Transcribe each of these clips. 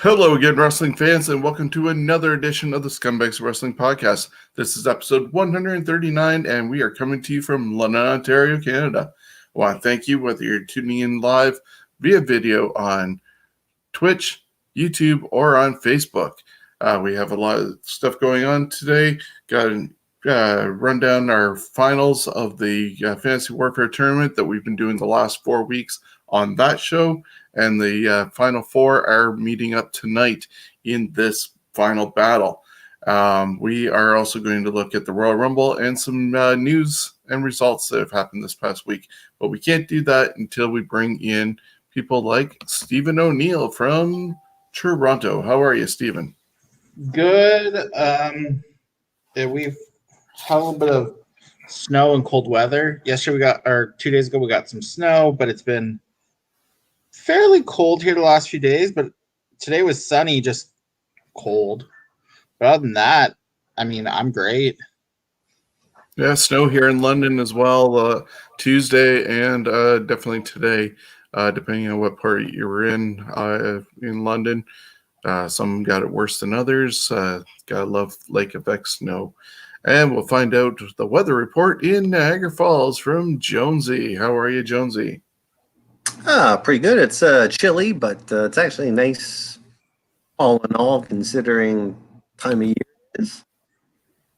Hello again, wrestling fans, and welcome to another edition of the Scumbags Wrestling Podcast. This is episode 139, and we are coming to you from London, Ontario, Canada. I want to thank you whether you're tuning in live via video on Twitch, YouTube, or on Facebook. We have a lot of stuff going on today. Got to run down our finals of the Fantasy Warfare Tournament that we've been doing the last 4 weeks on that show. And the final four are meeting up tonight in this final battle. We are also going to look at the Royal Rumble and some news and results that have happened this past week. But we can't do that until we bring in people like Stephen O'Neill from Toronto. How are you, Stephen? Good. We've had a little bit of snow and cold weather. Yesterday 2 days ago, we got some snow, but it's been fairly cold here the last few days, but today was sunny, just cold. But other than that, I mean, I'm great. Yeah, snow here in London as well, Tuesday and definitely today, depending on what part you were in London. Some got it worse than others. Gotta love lake effect snow. And we'll find out the weather report in Niagara Falls from Jonesy. How are you, Jonesy? Pretty good. It's chilly, but it's actually nice all in all, considering time of year it is.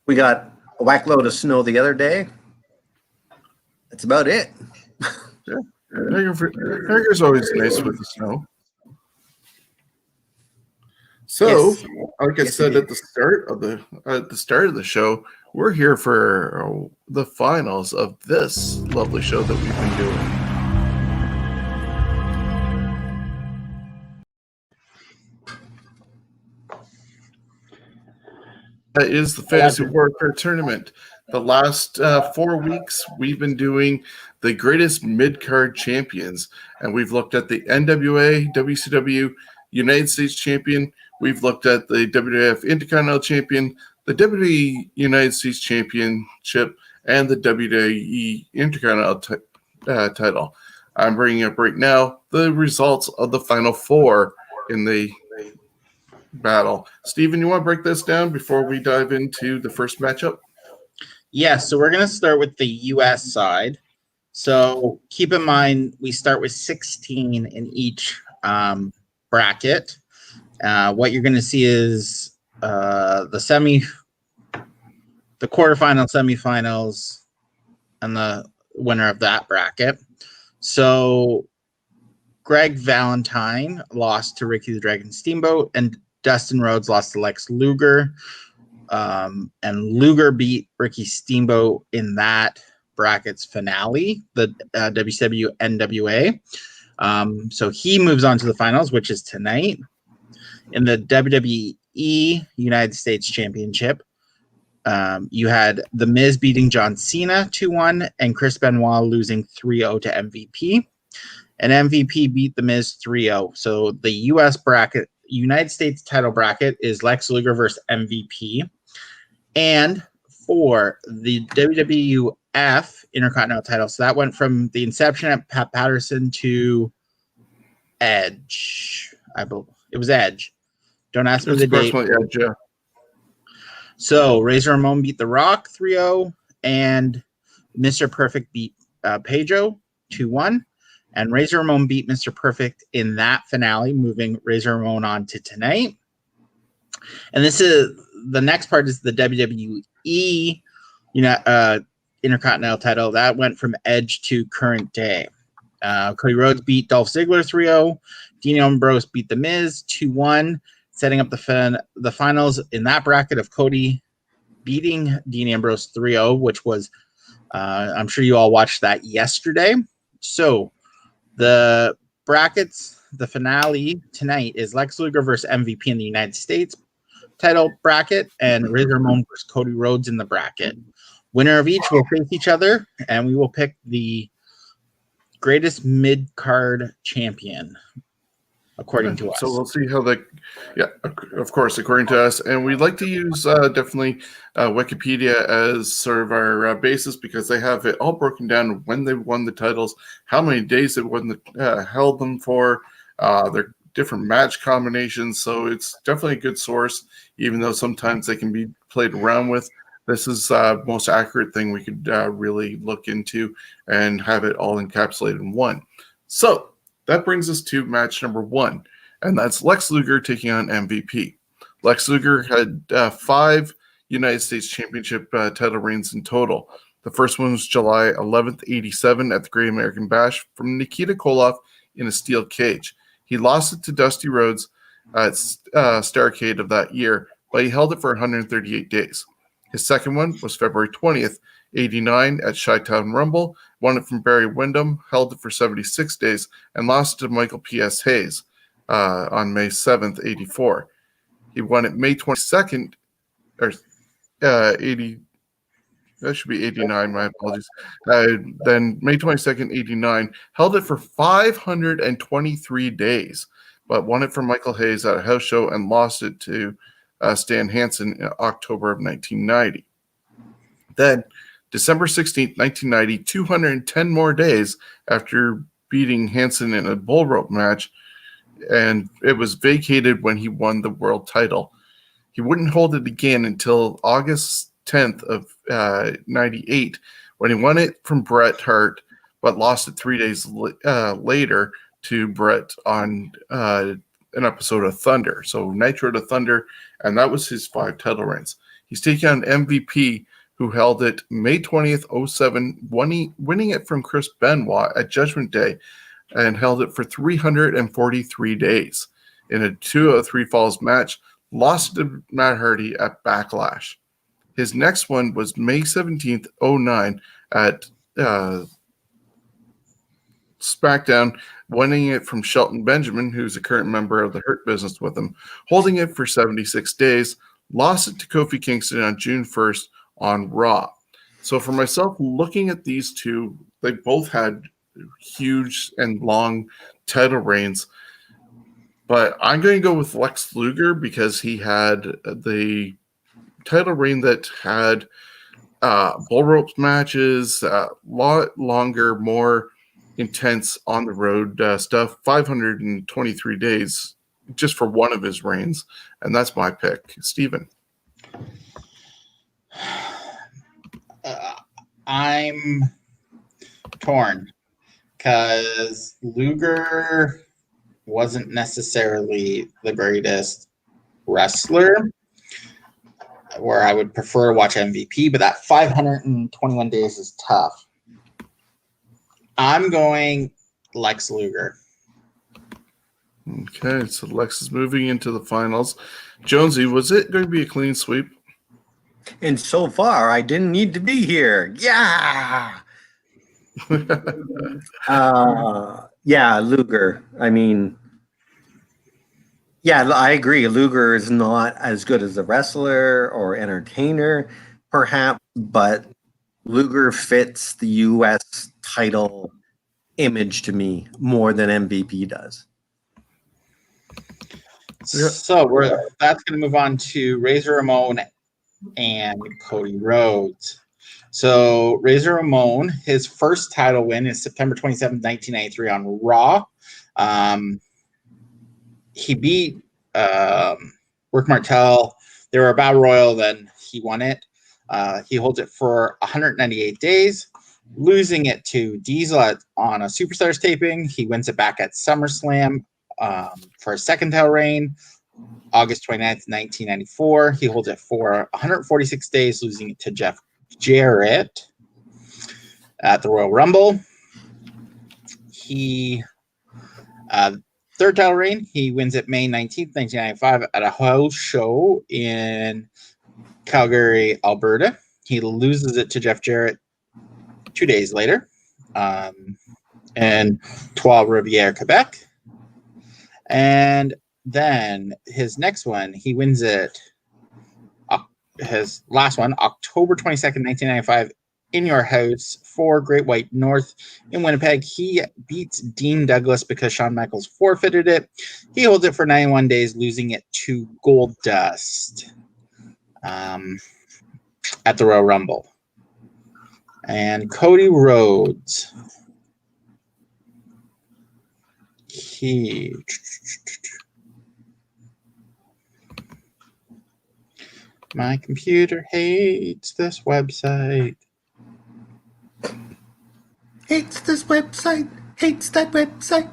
We got a whack load of snow the other day. That's about it. Yeah, Niagara's always nice with the snow. So, Yes. like I said at the start of the show, we're here for the finals of this lovely show that we've been doing. That is the Fantasy Warfare Tournament. The last 4 weeks, we've been doing the greatest mid-card champions, and we've looked at the NWA, WCW United States Champion. We've looked at the WWF Intercontinental Champion, the WWE United States Championship, and the WWE Intercontinental Title. I'm bringing up right now the results of the final four in the battle. Stephen, you want to break this down before we dive into the first matchup? Yeah, so we're going to start with the U.S. side. So keep in mind, we start with 16 in each bracket. What you're going to see is the quarterfinal, semifinals, and the winner of that bracket. So Greg Valentine lost to Ricky the Dragon Steamboat, and Dustin Rhodes lost to Lex Luger. And Luger beat Ricky Steamboat in that bracket's finale, the WCW NWA. So he moves on to the finals, which is tonight. In the WWE United States Championship, you had The Miz beating John Cena 2-1 and Chris Benoit losing 3-0 to MVP. And MVP beat The Miz 3-0. So the U.S. bracket, United States title bracket, is Lex Luger versus MVP. And for the WWF Intercontinental title, so that went from the inception at Pat Patterson to Edge. I believe it was Edge. Don't ask me the date. Edge, yeah. So Razor Ramon beat The Rock 3-0, and Mr. Perfect beat Pedro 2-1. And Razor Ramon beat Mr. Perfect in that finale, moving Razor Ramon on to tonight. And this is the next part is the WWE Intercontinental title. That went from Edge to current day. Cody Rhodes beat Dolph Ziggler 3-0. Dean Ambrose beat The Miz 2-1, setting up the finals in that bracket of Cody beating Dean Ambrose 3-0, which was, I'm sure you all watched that yesterday. So the brackets, the finale tonight is Lex Luger versus MVP in the United States title bracket, and Razor Ramon versus Cody Rhodes in the bracket. Winner of each will face each other, and we will pick the greatest mid-card champion, according to us. So we'll see how of course, according to us. And we'd like to use definitely Wikipedia as sort of our basis, because they have it all broken down when they won the titles, how many days they held them for, their different match combinations. So it's definitely a good source, even though sometimes they can be played around with. This is the most accurate thing we could really look into and have it all encapsulated in one. So that brings us to match number 1, and that's Lex Luger taking on MVP. Lex Luger had 5 United States Championship title reigns in total. The first one was July 11th, 87 at the Great American Bash from Nikita Koloff in a steel cage. He lost it to Dusty Rhodes at Starrcade of that year, but he held it for 138 days. His second one was February 20th, 89 at Chi-Town Rumble, won it from Barry Windham, held it for 76 days, and lost it to Michael P.S. Hayes on May 7th, 84. He won it May 22nd, or 80, that should be 89, my apologies. Then May 22nd, 89, held it for 523 days, but won it from Michael Hayes at a house show and lost it to Stan Hansen in October of 1990. Then, December 16th, 1990, 210 more days after beating Hansen in a bull rope match, and it was vacated when he won the world title. He wouldn't hold it again until August 10th of 98, when he won it from Bret Hart, but lost it 3 days later to Bret on an episode of Thunder. So Nitro to Thunder, and that was his 5 title reigns. He's taking on MVP, who held it May 20th, 07, winning it from Chris Benoit at Judgment Day, and held it for 343 days. In a 203 Falls match, lost to Matt Hardy at Backlash. His next one was May 17th, 09 at SmackDown, winning it from Shelton Benjamin, who's a current member of the Hurt Business with him, holding it for 76 days, lost it to Kofi Kingston on June 1st on Raw. So for myself, looking at these two, they both had huge and long title reigns, but I'm going to go with Lex Luger because he had the title reign that had bull ropes matches, a lot longer, more intense on the road stuff, 523 days just for one of his reigns, and that's my pick. Steven. I'm torn because Luger wasn't necessarily the greatest wrestler, where I would prefer to watch MVP, but that 521 days is tough. I'm going Lex Luger. Okay, so Lex is moving into the finals. Jonesy, was it going to be a clean sweep? And so far, I didn't need to be here. Yeah. Yeah, Luger. I mean, yeah, I agree. Luger is not as good as a wrestler or entertainer, perhaps, but Luger fits the US title image to me more than MVP does. So that's going to move on to Razor Ramon and Cody Rhodes. So Razor Ramon, his first title win is September 27, 1993 on Raw. He beat Rick Martel. They were a battle royal, then he won it. He holds it for 198 days, losing it to Diesel on a Superstars taping. He wins it back at SummerSlam for a second title reign, August 29th, 1994. He holds it for 146 days, losing it to Jeff Jarrett at the Royal Rumble. He third title reign, he wins it May 19th, 1995 at a house show in Calgary, Alberta. He loses it to Jeff Jarrett 2 days later in Trois Rivières, Quebec. And then his next one, he wins it, his last one, October 22nd, 1995, in your house for Great White North in Winnipeg. He beats Dean Douglas because Shawn Michaels forfeited it. He holds it for 91 days, losing it to Goldust at the Royal Rumble. And Cody Rhodes, My computer hates this website. Hates this website. Hates that website.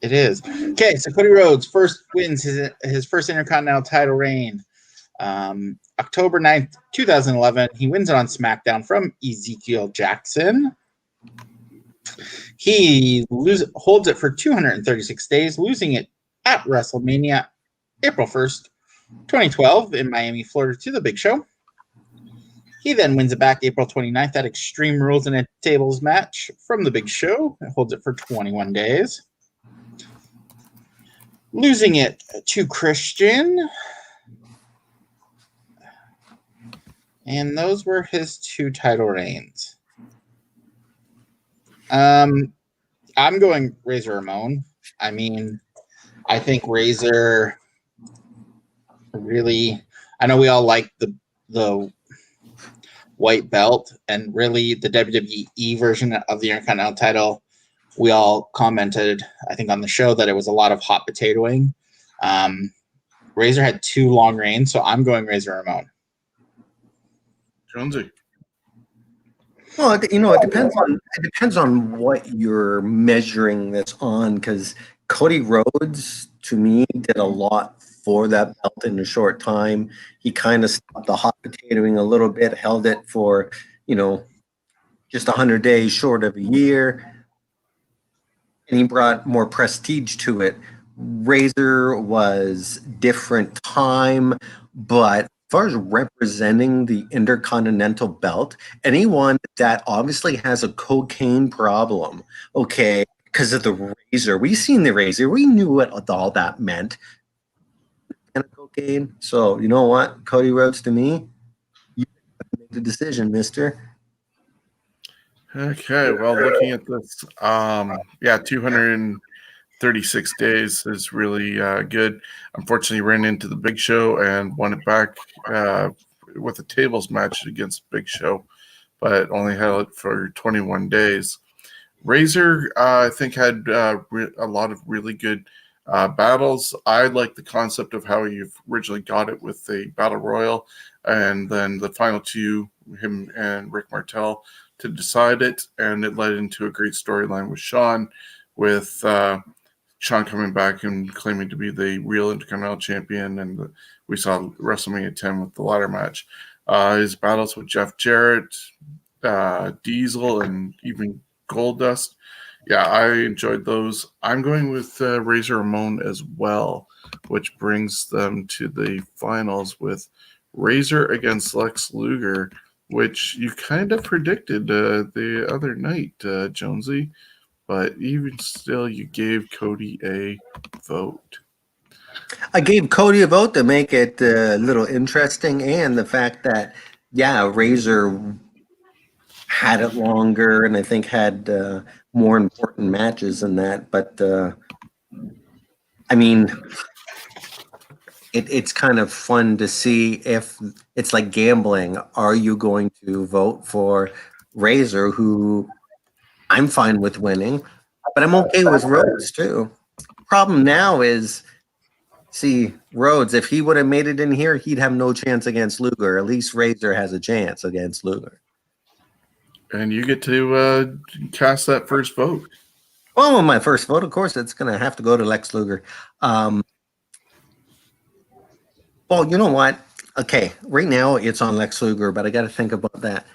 It is. Okay, so Cody Rhodes first wins his first Intercontinental title reign. October 9th, 2011. He wins it on SmackDown from Ezekiel Jackson. He holds it for 236 days, losing it at WrestleMania, April 1st, 2012 in Miami, Florida to The Big Show. He then wins it back April 29th at Extreme Rules in a Tables match from The Big Show. It holds it for 21 days. Losing it to Christian. And those were his 2 title reigns. I'm going Razor Ramon. I mean, I think Razor really, I know we all like the white belt, and really the WWE version of the Intercontinental title. We all commented, I think, on the show that it was a lot of hot potatoing. Razor had 2 long reigns, so I'm going Razor Ramon. Jonesy. Well, it depends on what you're measuring this on, because Cody Rhodes, to me, did a lot for that belt in a short time. He kind of stopped the hot potatoing a little bit, held it for, just 100 days short of a year, and he brought more prestige to it. Razor was different time, but as far as representing the Intercontinental belt, anyone that obviously has a cocaine problem, okay, because of the Razor, we've seen the Razor, we knew what all that meant, and cocaine. So you know what, Cody Rhodes, to me, you make the decision, mister. Okay, well, looking at this, 236 days is really good. Unfortunately, ran into the Big Show and won it back with a tables match against Big Show, but only held it for 21 days. Razor, I think, had a lot of really good battles. I like the concept of how you originally got it with the Battle Royal, and then the final 2, him and Rick Martel, to decide it, and it led into a great storyline with Shawn, with Shawn coming back and claiming to be the real Intercontinental Champion, and we saw WrestleMania 10 with the ladder match. His battles with Jeff Jarrett, Diesel, and even Goldust. Yeah, I enjoyed those. I'm going with Razor Ramon as well, which brings them to the finals with Razor against Lex Luger, which you kind of predicted the other night, Jonesy, but even still, you gave Cody a vote. I gave Cody a vote to make it a little interesting, and the fact that, Razor had it longer, and I think had more important matches than that. But I mean, it's kind of fun to see if it's like gambling. Are you going to vote for Razor, who I'm fine with winning, but I'm okay with Rhodes too? Problem now is, see, Rhodes, if he would have made it in here, he'd have no chance against Luger. At least Razor has a chance against Luger. And you get to cast that first vote. Well, my first vote, of course, it's going to have to go to Lex Luger. Well, you know what? Okay, right now it's on Lex Luger, but I got to think about that,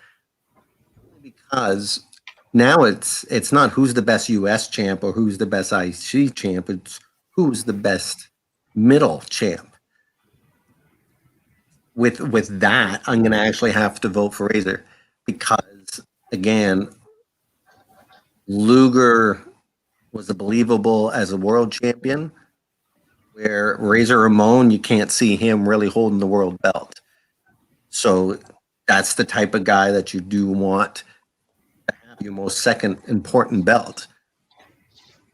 because now it's not who's the best U.S. champ or who's the best IC champ. It's who's the best middle champ. With that, I'm going to actually have to vote for Razor, because, again, Luger was believable as a world champion, where Razor Ramon, you can't see him really holding the world belt. So that's the type of guy that you do want to have your most second important belt.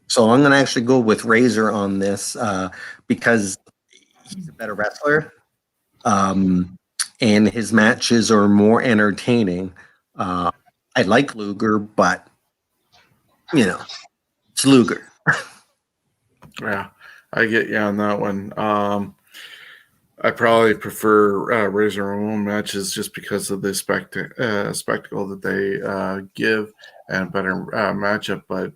So I'm going to actually go with Razor on this, because he's a better wrestler, and his matches are more entertaining. I like Luger, but, it's Luger. Yeah, I get you on that one. I probably prefer Razor Ramon matches just because of the spectacle that they give and better matchup, but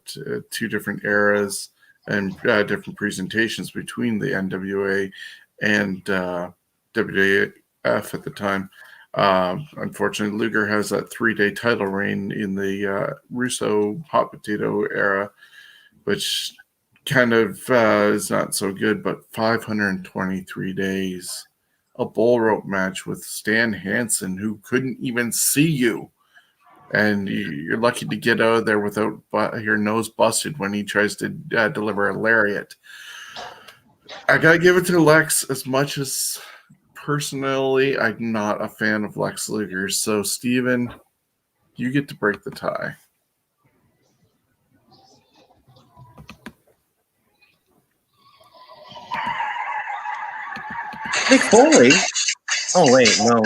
two different eras and different presentations between the NWA and WWF at the time. Unfortunately, Luger has that 3-day title reign in the Russo hot potato era, which kind of is not so good, but 523 days. A bull rope match with Stan Hansen, who couldn't even see you. And you're lucky to get out of there without your nose busted when he tries to deliver a lariat. I got to give it to Lex, as much as personally I'm not a fan of Lex Luger. So, Steven, you get to break the tie. Mick Foley. Oh wait, no.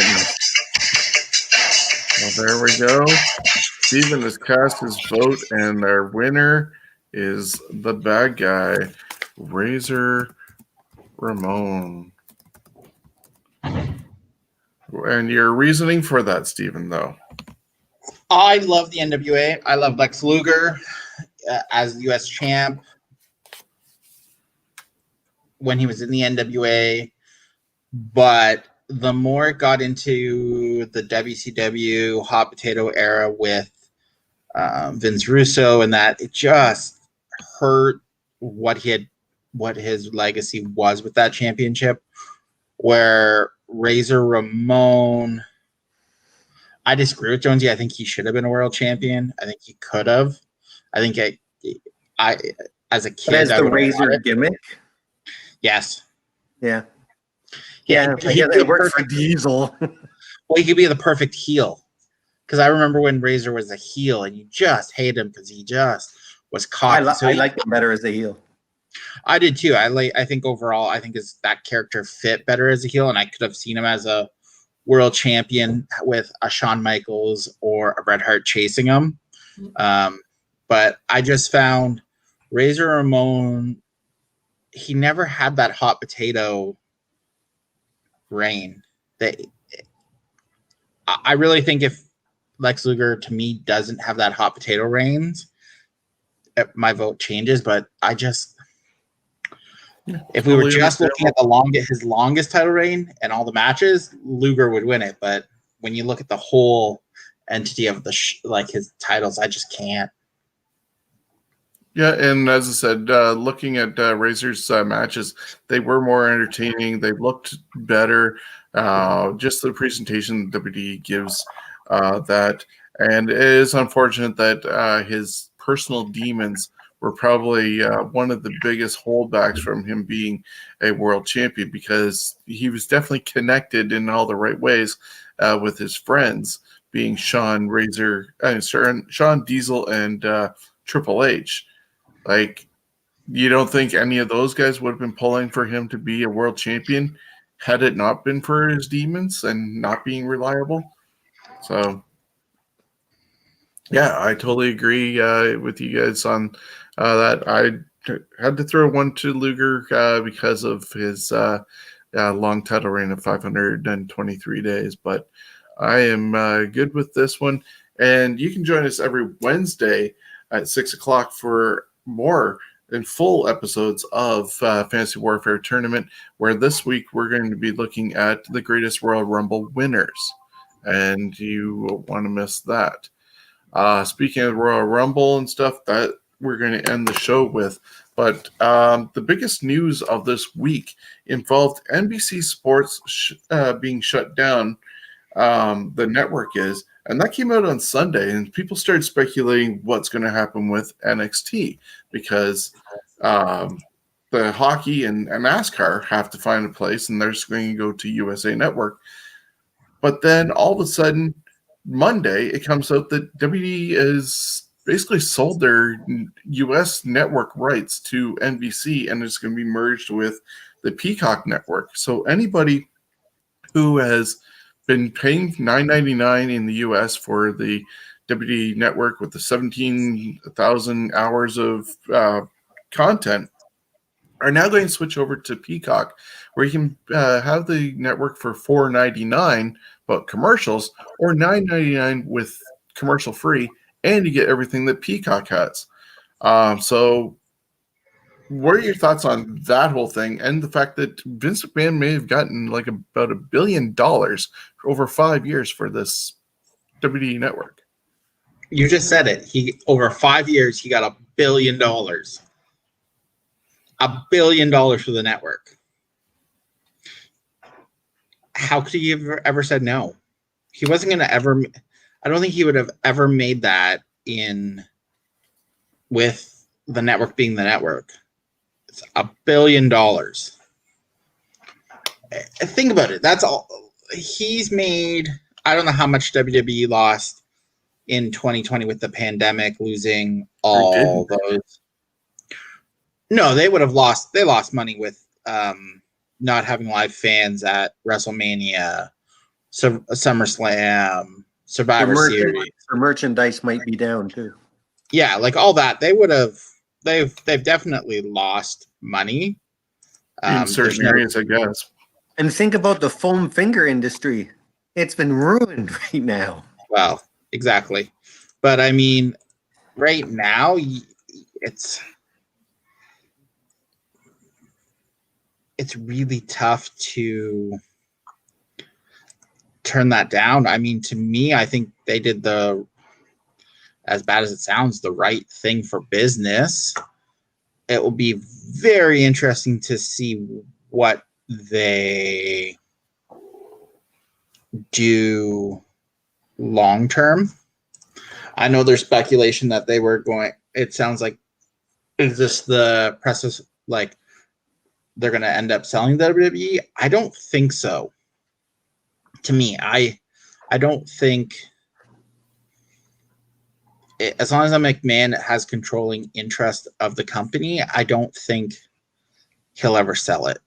Well, there we go. Steven has cast his vote, and our winner is the bad guy, Razor Ramon. And your reasoning for that, Steven, though? I love the NWA. I love Lex Luger as the U.S. champ when he was in the NWA. But the more it got into the WCW hot potato era with Vince Russo and that, it just hurt what his legacy was with that championship. Where Razor Ramon, I disagree with Jonesy. I think he should have been a world champion. I think he could have. I think I as a kid, but as the Razor gimmick. Yes. Yeah. Yeah, I guess it worked for Diesel. Well, he could be the perfect heel. Because I remember when Razor was a heel, and you just hate him because he just was cocky. I liked him better as a heel. I did too. I think overall, I think that character fit better as a heel, and I could have seen him as a world champion with a Shawn Michaels or a Bret Hart chasing him. But I just found Razor Ramon, he never had that hot potato reign. I really think if Lex Luger, to me, doesn't have that hot potato reigns, my vote changes. But I just, if we were just looking at his longest title reign and all the matches, Luger would win it. But when you look at the whole entity of the his titles, I just can't. Yeah, and as I said, looking at Razor's matches, they were more entertaining. They looked better. Just the presentation WWE gives that. And it is unfortunate that his personal demons were probably one of the biggest holdbacks from him being a world champion, because he was definitely connected in all the right ways with his friends, being Shawn Diesel and Triple H. Like, you don't think any of those guys would have been pulling for him to be a world champion had it not been for his demons and not being reliable? So, yeah, I totally agree with you guys on that. I had to throw one to Luger because of his long title reign of 523 days, but I am good with this one. And you can join us every Wednesday at 6 o'clock for more and full episodes of Fantasy Warfare Tournament, where this week we're going to be looking at the greatest Royal Rumble winners, and you won't want to miss that. Speaking of Royal Rumble and stuff, that we're going to end the show with, but the biggest news of this week involved NBC Sports being shut down. The network is, and that came out on Sunday, and people started speculating what's going to happen with NXT, because the hockey and NASCAR have to find a place, and they're just going to go to USA Network. But then all of a sudden, Monday, it comes out that WWE has basically sold their US network rights to NBC, and it's going to be merged with the Peacock network. So anybody who has been paying $9.99 in the US for the WWE Network with the 17,000 hours of content are now going to switch over to Peacock, where you can have the network for $4.99 but commercials, or $9.99 with commercial free, and you get everything that Peacock has. So what are your thoughts on that whole thing, and the fact that Vince McMahon may have gotten like about $1 billion over 5 years for this WWE network? You just said it. He over 5 years he got $1 billion. $1 billion for the network. How could he have ever said no? He wasn't going to ever. I don't think he would have ever made that in with the network being the network. It's $1 billion. Think about it. That's all he's made. I don't know how much WWE lost in 2020 with the pandemic, losing all those. No, they would have lost. They lost money with not having live fans at WrestleMania, SummerSlam, Survivor Series. The merchandise might be down too. Yeah, like all that. They would have. They've definitely lost money In certain areas, I guess. And think about the foam finger industry. It's been ruined right now. Well, exactly. But I mean, right now, it's really tough to turn that down. I mean, to me, I think they did as bad as it sounds, the right thing for business. It will be very interesting to see what they do long term. I know there's speculation that they were going. It sounds like, is this the press is like they're going to end up selling the WWE? I don't think so. To me, I don't think. As long as McMahon has controlling interest of the company, I don't think he'll ever sell it.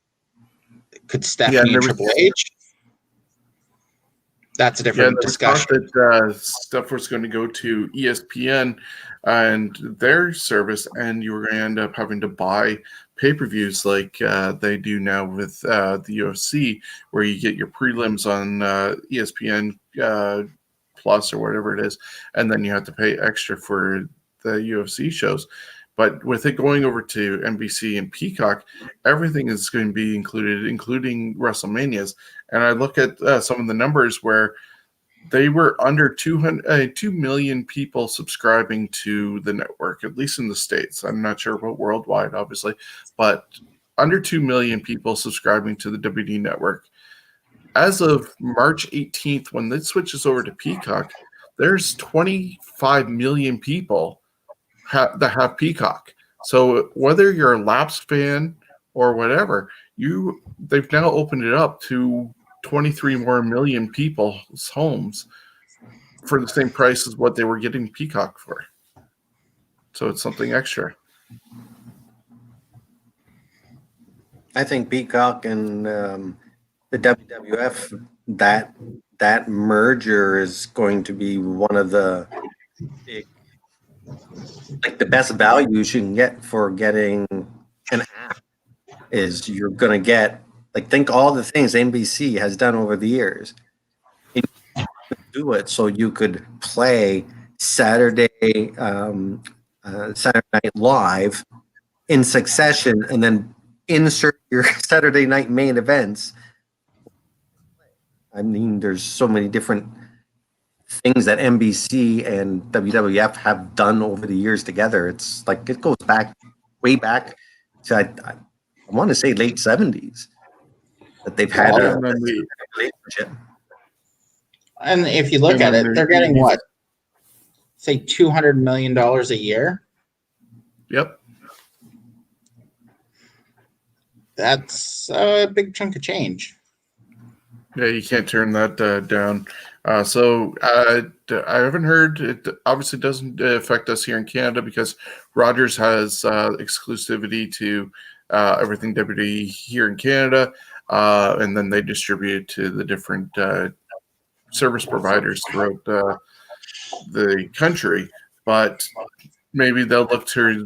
Could Stephanie and Triple H? That's a different discussion. That stuff was going to go to ESPN and their service, and you were going to end up having to buy pay-per-views like they do now with the UFC, where you get your prelims on ESPN Plus or whatever it is, and then you have to pay extra for the UFC shows. But with it going over to NBC and Peacock, everything is going to be included, including WrestleManias. And I look at some of the numbers where they were under 2 million people subscribing to the network, at least in the States. I'm not sure about worldwide, obviously, but under 2 million people subscribing to the WWE Network. As of March 18th, when it switches over to Peacock, there's 25 million people that have Peacock. So whether you're a lapsed fan or whatever, they've now opened it up to 23 more million people's homes for the same price as what they were getting Peacock for. So it's something extra. I think Peacock and the WWF, that merger is going to be one of the big, like the best value you can get for getting an app is you're going to get, like, think all the things NBC has done over the years. And you could do it so you could play Saturday Night Live in succession and then insert your Saturday night main events. I mean, there's so many different things that NBC and WWF have done over the years together. It's like it goes back way back to I want to say late 70s that they've had a relationship. And if you look at it, they're getting what? Say $200 million a year? Yep. That's a big chunk of change. Yeah, you can't turn that down. So I haven't heard. It obviously doesn't affect us here in Canada because Rogers has exclusivity to everything WWE here in Canada, and then they distribute it to the different service providers throughout the country. But maybe they'll look to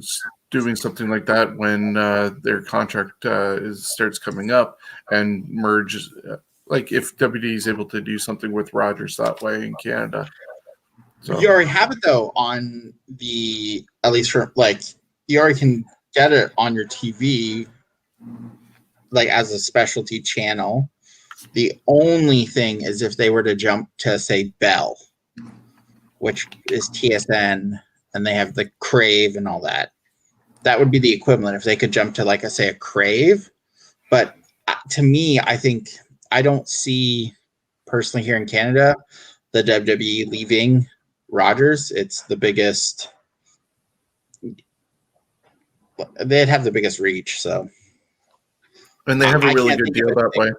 doing something like that when their contract starts coming up and merge. Like if WWE is able to do something with Rogers that way in Canada. So. You already have it though on the, at least for like, you already can get it on your TV, like as a specialty channel. The only thing is if they were to jump to say Bell, which is TSN, and they have the Crave and all that. That would be the equivalent if they could jump to like a Crave. But to me, I think I don't see personally here in Canada the WWE leaving Rogers. It's the biggest. They'd have the biggest reach, so. And they have a really good deal that way.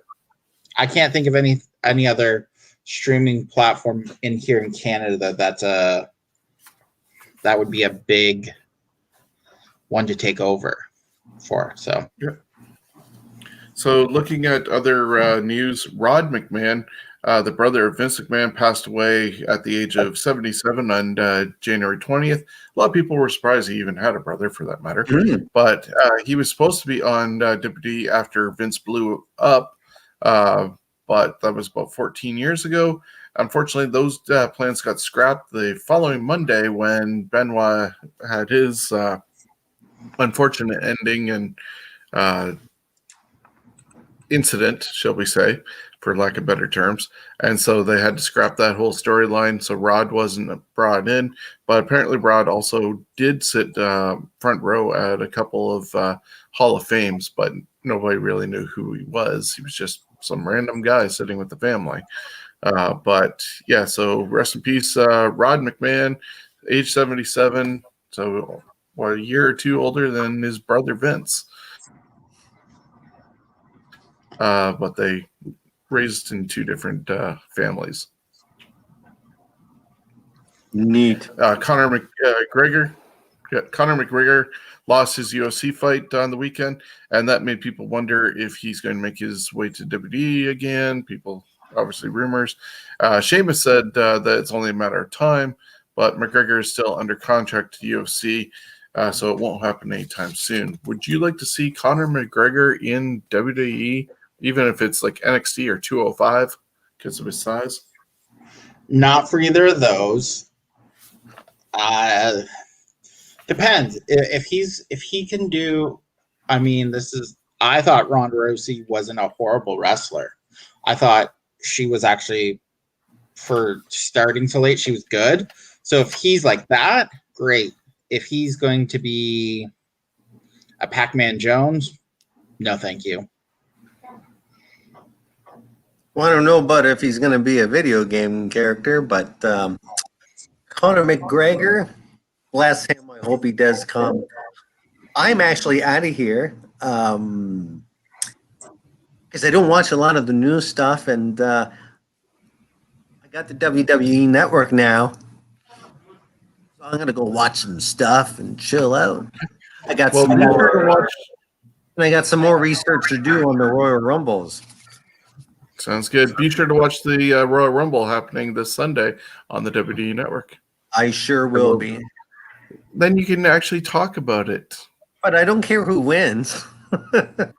I can't think of any other streaming platform in here in Canada that would be a big one to take over for. So. Yeah. So looking at other news, Rod McMahon, the brother of Vince McMahon, passed away at the age of 77 on January 20th. A lot of people were surprised he even had a brother, for that matter. But he was supposed to be on WWE after Vince blew up, but that was about 14 years ago. Unfortunately, those plans got scrapped the following Monday when Benoit had his unfortunate ending and incident, shall we say, for lack of better terms. And so they had to scrap that whole storyline. So Rod wasn't brought in, but apparently Rod also did sit front row at a couple of Hall of Fames, but nobody really knew who he was. He was just some random guy sitting with the family. But yeah, so rest in peace, Rod McMahon, age 77. So a year or two older than his brother Vince. But they raised in two different families. Neat. Conor McGregor lost his UFC fight on the weekend, and that made people wonder if he's going to make his way to WWE again. People, obviously, rumors. Sheamus said that it's only a matter of time, but McGregor is still under contract to UFC, so it won't happen anytime soon. Would you like to see Conor McGregor in WWE? Even if it's like NXT or 205 because of his size? Not for either of those. Depends. If he can do, I mean, I thought Ronda Rousey wasn't a horrible wrestler. I thought she was actually, for starting so late, she was good. So if he's like that, great. If he's going to be a Pac-Man Jones, no thank you. Well, I don't know about if he's going to be a video game character, but Conor McGregor, bless him, I hope he does come. I'm actually out of here because I don't watch a lot of the news stuff, and I got the WWE Network now. So I'm going to go watch some stuff and chill out. I got some more research to do on the Royal Rumbles. Sounds good. Be sure to watch the Royal Rumble happening this Sunday on the WWE Network. I sure will be. Then you can actually talk about it. But I don't care who wins.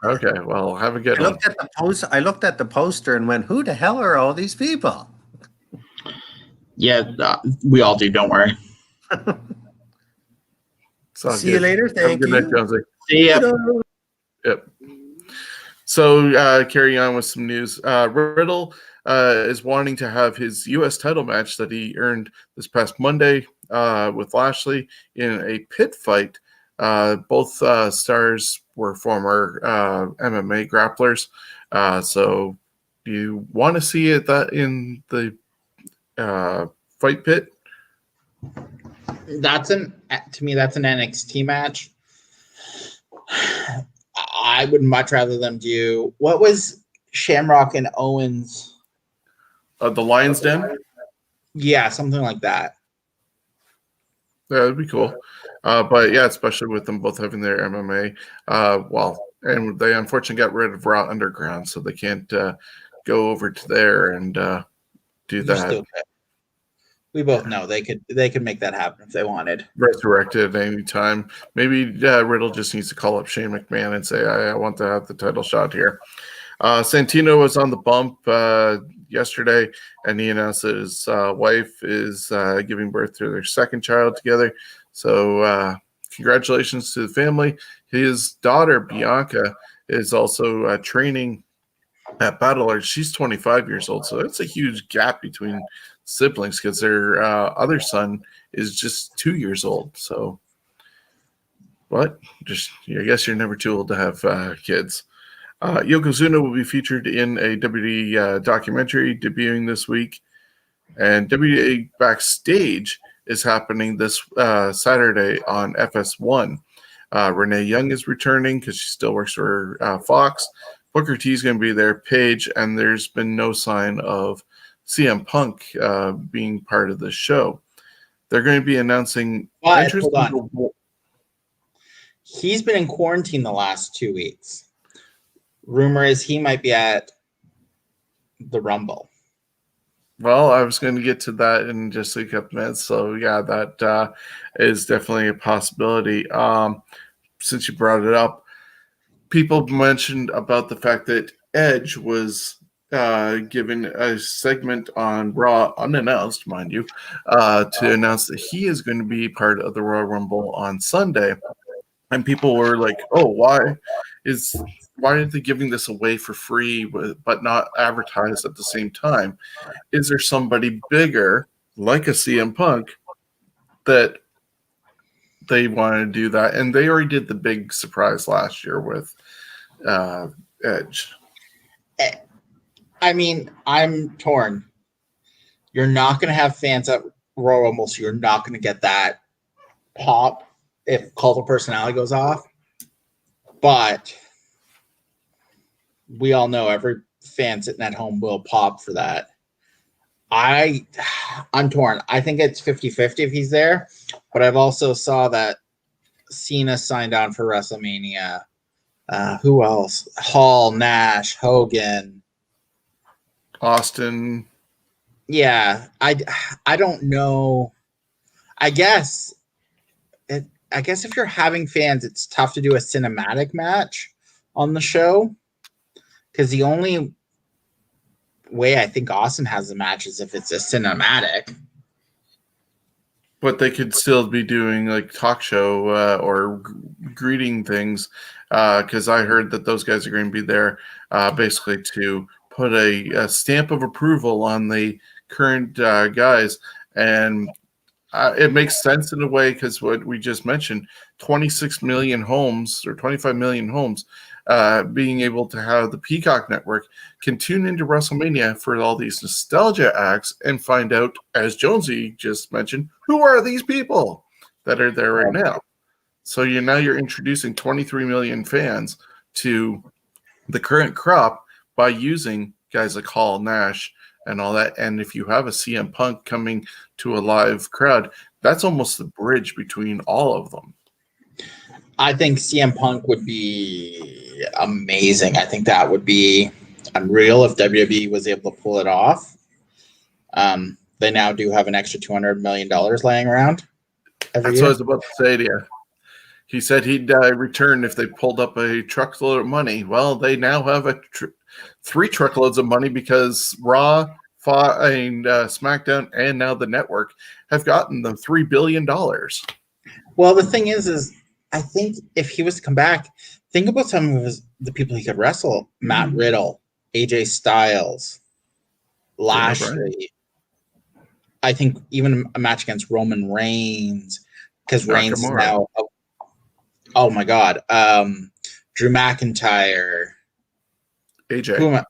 Okay, well, have a good one. I looked at the poster and went, who the hell are all these people? Yeah, we all do. Don't worry. See you later. Thank you. Night, Jonesy. See ya. Yep. So carrying on with some news, Riddle is wanting to have his US title match that he earned this past Monday with Lashley in a pit fight. Both stars were former MMA grapplers. So do you want to see it that in the fight pit? To me, that's an NXT match. I would much rather them do, what was Shamrock and Owens? The Lion's Den? Yeah, something like that. Yeah, that'd be cool. But yeah, especially with them both having their MMA. And they unfortunately got rid of Raw Underground, so they can't go over to there and do that. We both know they could make that happen if they wanted. Resurrected at any time. Maybe Riddle just needs to call up Shane McMahon and say, I want to have the title shot here. Santino was on the bump yesterday, and he announced that his wife is giving birth to their second child together. So congratulations to the family. His daughter, Bianca, is also training at Battle Arts. She's 25 years old, so that's a huge gap between siblings because their other son is just 2 years old. So what? I guess you're never too old to have kids. Yokozuna will be featured in a WWE documentary debuting this week. And WWE Backstage is happening this Saturday on FS1. Renee Young is returning because she still works for Fox. Booker T is going to be there, Paige, and there's been no sign of CM Punk being part of the show. They're going to be announcing interest. Hold on. He's been in quarantine the last 2 weeks. Rumor is he might be at the Rumble. Well, I was going to get to that in just a couple minutes. So, yeah, that is definitely a possibility. Since you brought it up, people mentioned about the fact that Edge was given a segment on Raw, unannounced, mind you, to announce that he is going to be part of the Royal Rumble on Sunday. And people were like, oh, why aren't they giving this away for free but not advertised at the same time? Is there somebody bigger, like a CM Punk, that they want to do that? And they already did the big surprise last year with Edge. I mean, I'm torn. You're not going to have fans at Royal Rumble, so you're not going to get that pop if Cult of Personality goes off. But we all know every fan sitting at home will pop for that. I'm torn. I think it's 50-50 if he's there, but I've also saw that Cena signed on for WrestleMania. Who else? Hall, Nash, Hogan, Austin. Yeah, I don't know. I guess if you're having fans, it's tough to do a cinematic match on the show, because the only way I think Austin has a match is if it's a cinematic. But they could still be doing like talk show or greeting things, because I heard that those guys are going to be there basically to put a stamp of approval on the current guys. And it makes sense in a way, because what we just mentioned, 26 million homes or 25 million homes, being able to have the Peacock Network can tune into WrestleMania for all these nostalgia acts and find out, as Jonesy just mentioned, who are these people that are there right now. So you're introducing 23 million fans to the current crop by using guys like Hall, Nash, and all that. And if you have a CM Punk coming to a live crowd, that's almost the bridge between all of them. I think CM Punk would be amazing. I think that would be unreal if WWE was able to pull it off. They now do have an extra $200 million laying around every year. What I was about to say to you. He said he'd return if they pulled up a truckload of money. Well, they now have three truckloads of money, because Raw, and SmackDown, and now the network have gotten them $3 billion. Well, the thing is I think if he was to come back, think about some of the people he could wrestle. Matt Riddle, AJ Styles, Lashley. I think even a match against Roman Reigns, because Reigns is now, oh my God, Drew McIntyre. AJ.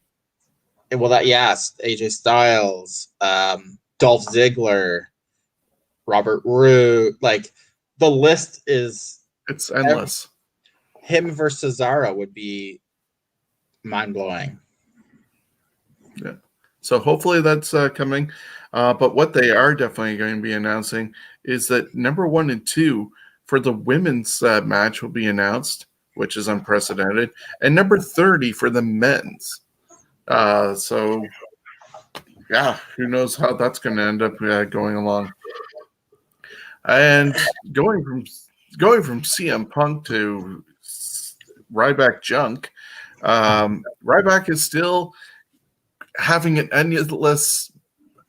AJ Styles, Dolph Ziggler, Robert Roode. Like, the list it's endless. Him versus Cesaro would be mind-blowing. Yeah. So hopefully that's coming. But what they are definitely going to be announcing is that number 1 and 2 for the women's match will be announced, which is unprecedented, and number 30 for the men's. So yeah, who knows how that's going to end up going along. And going from CM Punk to Ryback Junk, Ryback is still having an endless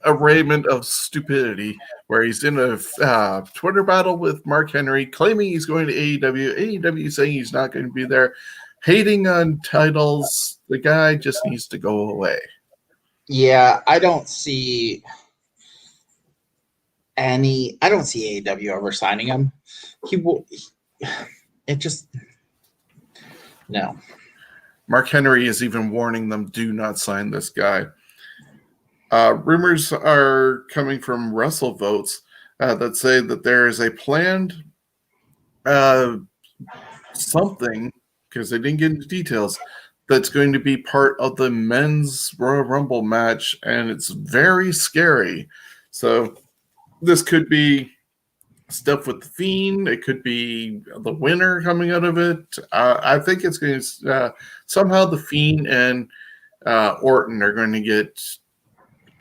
arrayment of stupidity, where he's in a Twitter battle with Mark Henry, claiming he's going to AEW, AEW saying he's not going to be there, hating on titles. The guy just needs to go away. Yeah, I don't see AEW ever signing him. No. Mark Henry is even warning them, do not sign this guy. Rumors are coming from WrestleVotes that say that there is a planned something, because they didn't get into details, that's going to be part of the men's Royal Rumble match, and it's very scary. So this could be stuff with the Fiend. It could be the winner coming out of it. I think it's going to somehow the Fiend and Orton are going to get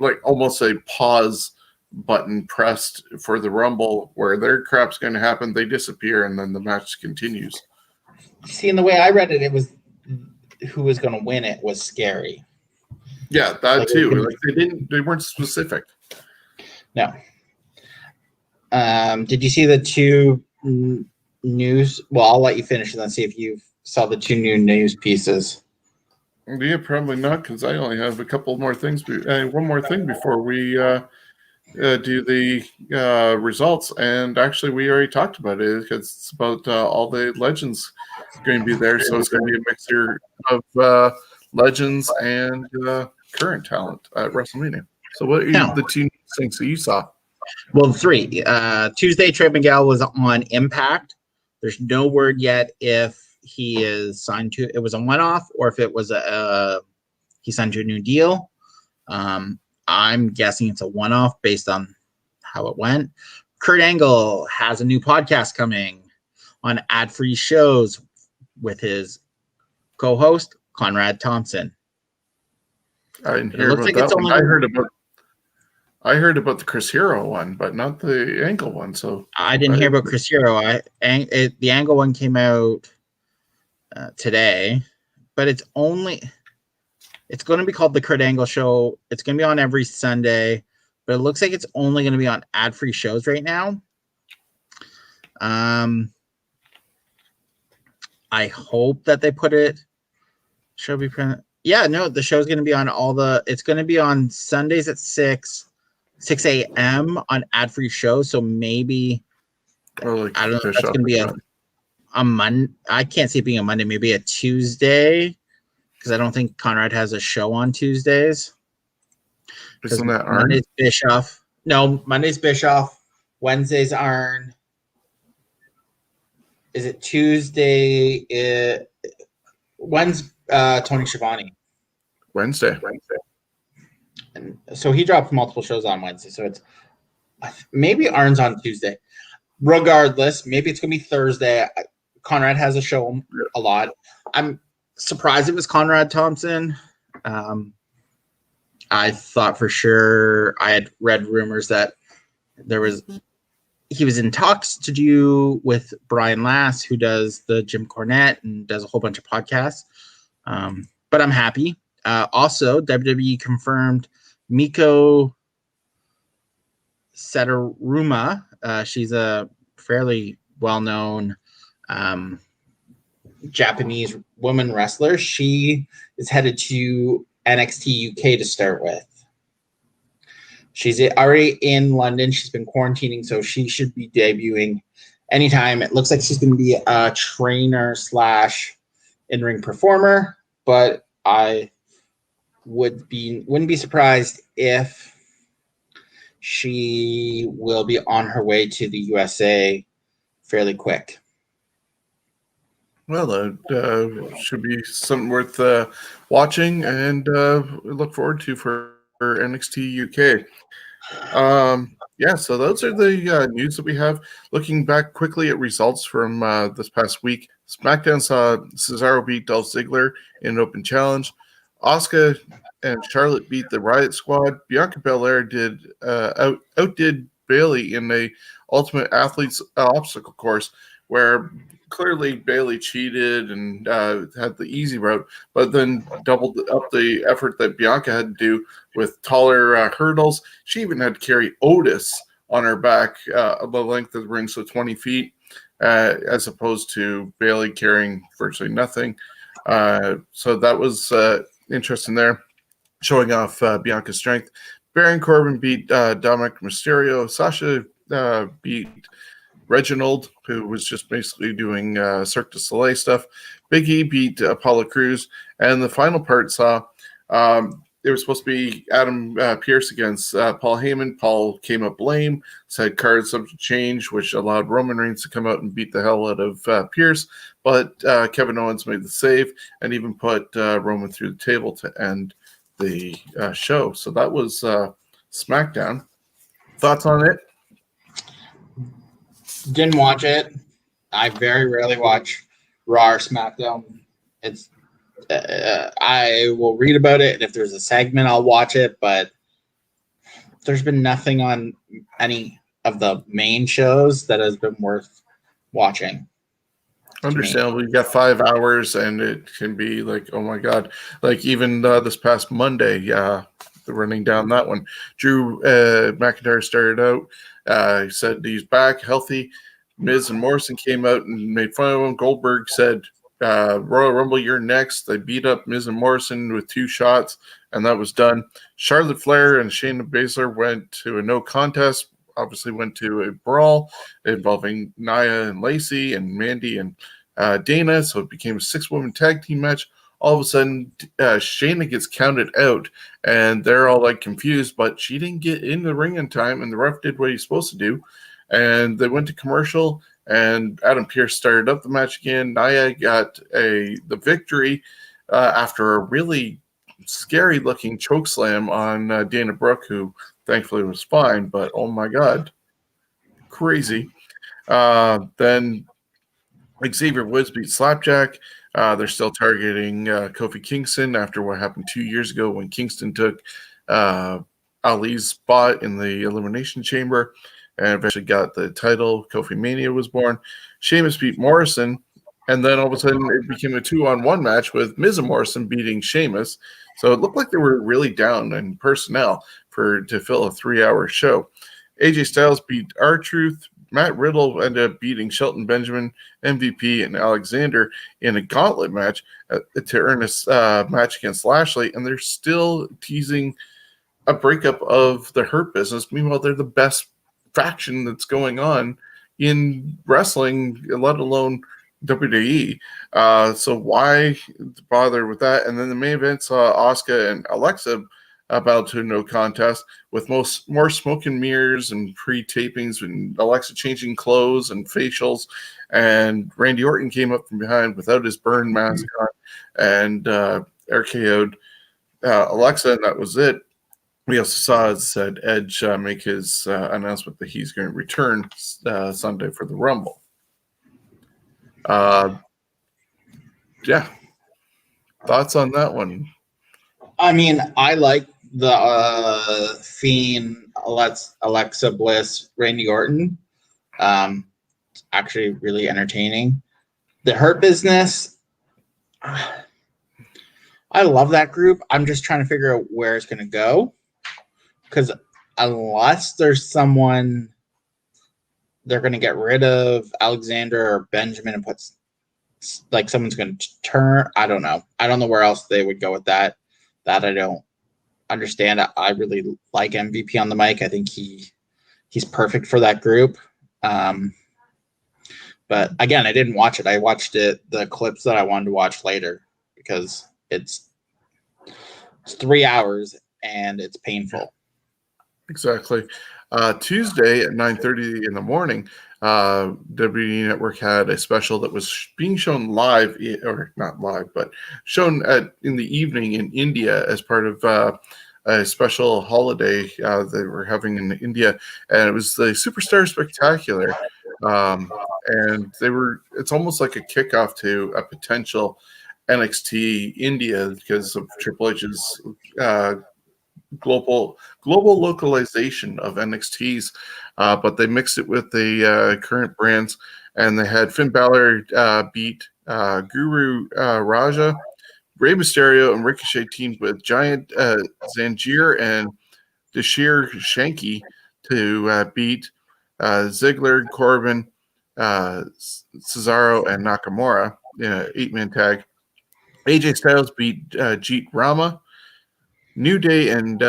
like almost a pause button pressed for the Rumble, where their crap's going to happen. They disappear, and then the match continues. See, in the way I read it, it was who was going to win it was scary. Yeah, that too. Like they weren't specific. No. Did you see the two news? Well, I'll let you finish and then see if you saw the two new news pieces. Yeah, probably not, because I only have a couple more things. One more thing before we do the results. And actually, we already talked about it, because it's about all the legends going to be there. So it's going to be a mixture of legends and current talent at WrestleMania. So what are the two things that you saw? Well, three. Tuesday, Trey Miguel was on Impact. There's no word yet if he is signed to. It was a one-off, or if it was he signed to a new deal. I'm guessing it's a one-off based on how it went. Kurt Angle has a new podcast coming on ad-free shows with his co-host Conrad Thompson. I didn't hear about that one. I heard about the Chris Hero one, but not the Angle one. So I didn't hear about Chris Hero. The Angle one came out today, but it's going to be called the Kurt Angle Show. It's going to be on every Sunday, but it looks like it's only going to be on ad-free shows right now. I hope that they put it. Show be printed. Yeah, no, the show's going to be on it's going to be on Sundays at 6 a.m. on ad-free shows. So maybe, I don't know if that's going to be a Monday. I can't see it being a Monday, maybe a Tuesday, because I don't think Conrad has a show on Tuesdays. Isn't that Arn? Monday's Bischoff. No, Monday's Bischoff. Wednesday's Arn. Is it Tuesday? When's Tony Schiavone? Wednesday. And so he dropped multiple shows on Wednesday. So it's maybe Arn's on Tuesday. Regardless, maybe it's going to be Thursday. Conrad has a show a lot. I'm surprised it was Conrad Thompson. I thought for sure, I had read rumors that he was in talks to do with Brian Lass, who does the Jim Cornette and does a whole bunch of podcasts. But I'm happy. Also, WWE confirmed Miko Satoruma. She's a fairly well-known Japanese woman wrestler. She is headed to NXT UK to start with. She's already in London. She's been quarantining, so she should be debuting anytime. It looks like she's going to be a trainer / in-ring performer, but I wouldn't be surprised if she will be on her way to the USA fairly quick. Well, that should be something worth watching and look forward to for NXT UK. Yeah, so those are the news that we have. Looking back quickly at results from this past week, SmackDown saw Cesaro beat Dolph Ziggler in an open challenge. Asuka and Charlotte beat the Riot Squad. Bianca Belair outdid Bayley in a Ultimate Athletes obstacle course where clearly Bayley cheated and had the easy route, but then doubled up the effort that Bianca had to do with taller hurdles. She even had to carry Otis on her back the length of the ring, so 20 feet, as opposed to Bayley carrying virtually nothing. So that was interesting there, showing off Bianca's strength. Baron Corbin beat Dominic Mysterio. Sasha beat Reginald, who was just basically doing Cirque du Soleil stuff. Big E beat Apollo Crews. And the final part saw it was supposed to be Adam Pearce against Paul Heyman. Paul came up lame, said card subject change, which allowed Roman Reigns to come out and beat the hell out of Pearce. But Kevin Owens made the save and even put Roman through the table to end the show. So that was SmackDown. Thoughts on it? Didn't watch it. I very rarely watch Raw or SmackDown. It's I will read about it, and if there's a segment, I'll watch it. But there's been nothing on any of the main shows that has been worth watching. Understandable. You got 5 hours, and it can be like, oh my god! Like even this past Monday, running down that one, Drew McIntyre started out. He said he's back, healthy. Miz and Morrison came out and made fun of him. Goldberg said, Royal Rumble, you're next. They beat up Miz and Morrison with 2 shots, and that was done. Charlotte Flair and Shayna Baszler went to a no contest, obviously went to a brawl involving Nia and Lacey and Mandy and Dana, so it became a 6-woman tag team match. All of a sudden, Shayna gets counted out, and they're all like confused, but she didn't get in the ring in time, and the ref did what he's supposed to do. And they went to commercial, and Adam Pearce started up the match again. Nia got the victory after a really scary-looking chokeslam on Dana Brooke, who thankfully was fine, but oh my god, crazy. Then Xavier Woods beat Slapjack. They're still targeting Kofi Kingston after what happened 2 years ago when Kingston took Ali's spot in the Elimination Chamber and eventually got the title. Kofi Mania was born. Sheamus beat Morrison, and then all of a sudden it became a 2-on-1 match with Miz and Morrison beating Sheamus. So it looked like they were really down in personnel to fill a 3-hour show. AJ Styles beat R-Truth. Matt Riddle ended up beating Shelton Benjamin, MVP, and Alexander in a gauntlet match to earn a match against Lashley, and they're still teasing a breakup of the Hurt Business. Meanwhile, they're the best faction that's going on in wrestling, let alone WWE. So why bother with that? And then the main event saw Asuka and Alexa about to no contest with more smoke and mirrors and pre-tapings and Alexa changing clothes and facials. And Randy Orton came up from behind without his burn mask on and RKO'd Alexa, and that was it. We also saw, as said, Edge make his announcement that he's going to return Sunday for the Rumble. Yeah. Thoughts on that one? I mean, I like the Fiend, Alexa Bliss, Randy Orton. Actually really entertaining. The Hurt Business, I love that group. I'm just trying to figure out where it's going to go. Because unless there's someone, they're going to get rid of Alexander or Benjamin and put, like, someone's going to turn. I don't know. I don't know where else they would go with that. That I don't understand. I really like MVP on the mic. I think he's perfect for that group. But again, I didn't watch it. I watched the clips that I wanted to watch later because it's 3 hours and it's painful. Exactly. Tuesday at 9:30 in the morning, WWE Network had a special that was being shown live, or not live, but shown in the evening in India as part of a special holiday they were having in India, and it was the Superstar Spectacular. And it's almost like a kickoff to a potential NXT India because of Triple H's global localization of NXTs, but they mixed it with the current brands, and they had Finn Balor beat Guru Raja, Rey Mysterio, and Ricochet teamed with Giant Zanjeer and Dashir Shanky to beat Ziggler, Corbin, Cesaro, and Nakamura in an 8-man tag. AJ Styles beat Jeet Rama. New Day and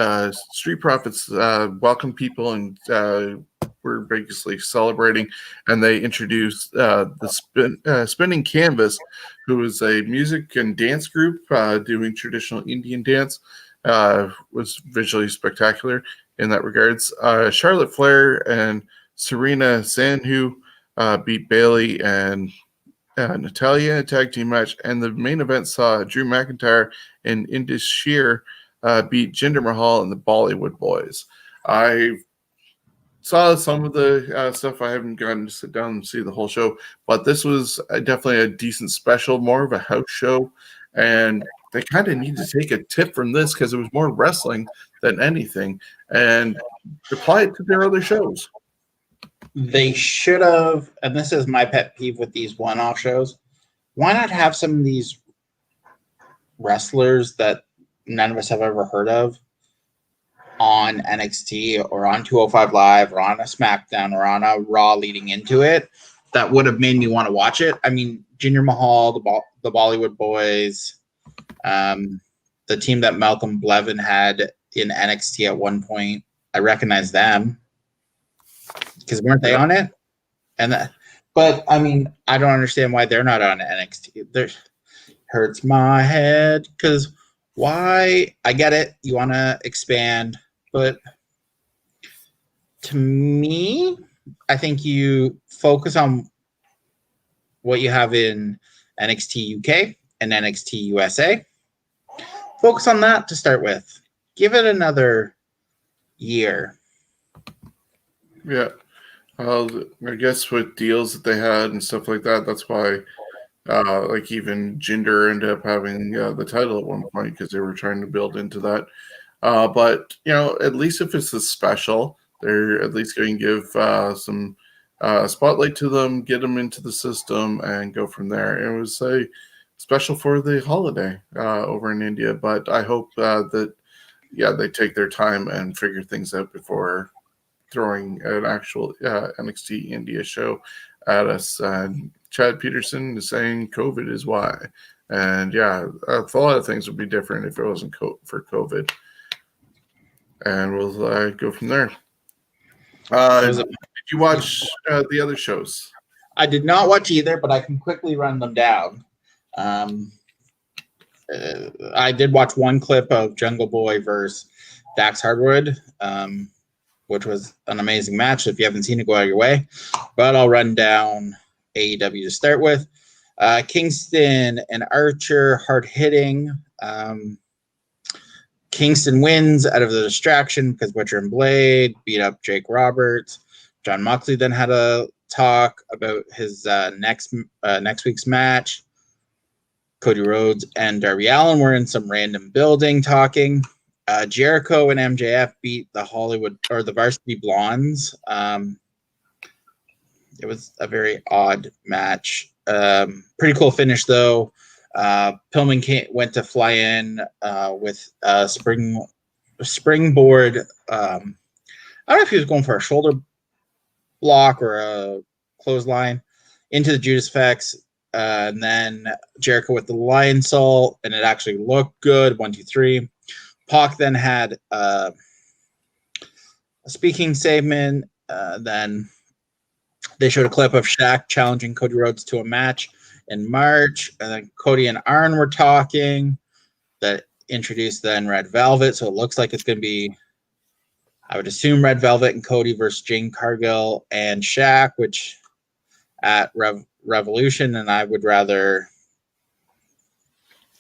Street Profits welcomed people and were basically celebrating, and they introduced the Spinning Canvas, who is a music and dance group doing traditional Indian dance. Was visually spectacular in that regards. Charlotte Flair and Serena Sandhu beat Bayley and Natalia in a tag team match, and the main event saw Drew McIntyre and Indus Sher beat Jinder Mahal and the Bollywood Boys. I saw some of the stuff. I haven't gotten to sit down and see the whole show, but this was definitely a decent special, more of a house show, and they kind of need to take a tip from this because it was more wrestling than anything, and apply it to their other shows. They should have, and this is my pet peeve with these one-off shows, why not have some of these wrestlers that none of us have ever heard of on NXT or on 205 Live or on a SmackDown or on a Raw leading into it? That would have made me want to watch it. I mean, Jinder Mahal, the Bollywood Boys, the team that Malcolm Blevin had in NXT at one point. I recognize them because weren't they on it? But I mean, I don't understand why they're not on NXT. Hurts my head because why? I get it. You want to expand, but to me, I think you focus on what you have in NXT UK and NXT USA. Focus on that to start with. Give it another year. Yeah. I guess with deals that they had and stuff like that, that's why like even Jinder ended up having the title at one point because they were trying to build into that. But, you know, at least if it's a special, they're at least going to give some spotlight to them, get them into the system, and go from there. It was a special for the holiday over in India, but I hope that, yeah, they take their time and figure things out before throwing an actual NXT India show at us. Chad Peterson is saying COVID is why. And yeah, a lot of things would be different if it wasn't for COVID. And we'll go from there. Did you watch the other shows? I did not watch either, but I can quickly run them down. I did watch one clip of Jungle Boy versus Dax Hardwood, which was an amazing match. If you haven't seen it, go out of your way. But I'll run down AEW to start with. Kingston and Archer, hard hitting. Kingston wins out of the distraction because Butcher and Blade beat up Jake Roberts. John Moxley then had a talk about his next week's match. Cody Rhodes and Darby Allin were in some random building talking. Jericho and MJF beat the Varsity Blondes. It was a very odd match. Pretty cool finish though. Pillman went to fly in with a springboard. I don't know if he was going for a shoulder block or a clothesline into the Judas Effects. And then Jericho with the Lion Salt, and it actually looked good. 1, 2, 3. Pac then had a speaking segment. Then they showed a clip of Shaq challenging Cody Rhodes to a match in March. And then Cody and Arn were talking. That introduced then Red Velvet. So it looks like it's going to be, I would assume, Red Velvet and Cody versus Jane Cargill and Shaq, which at Revolution. And I would rather,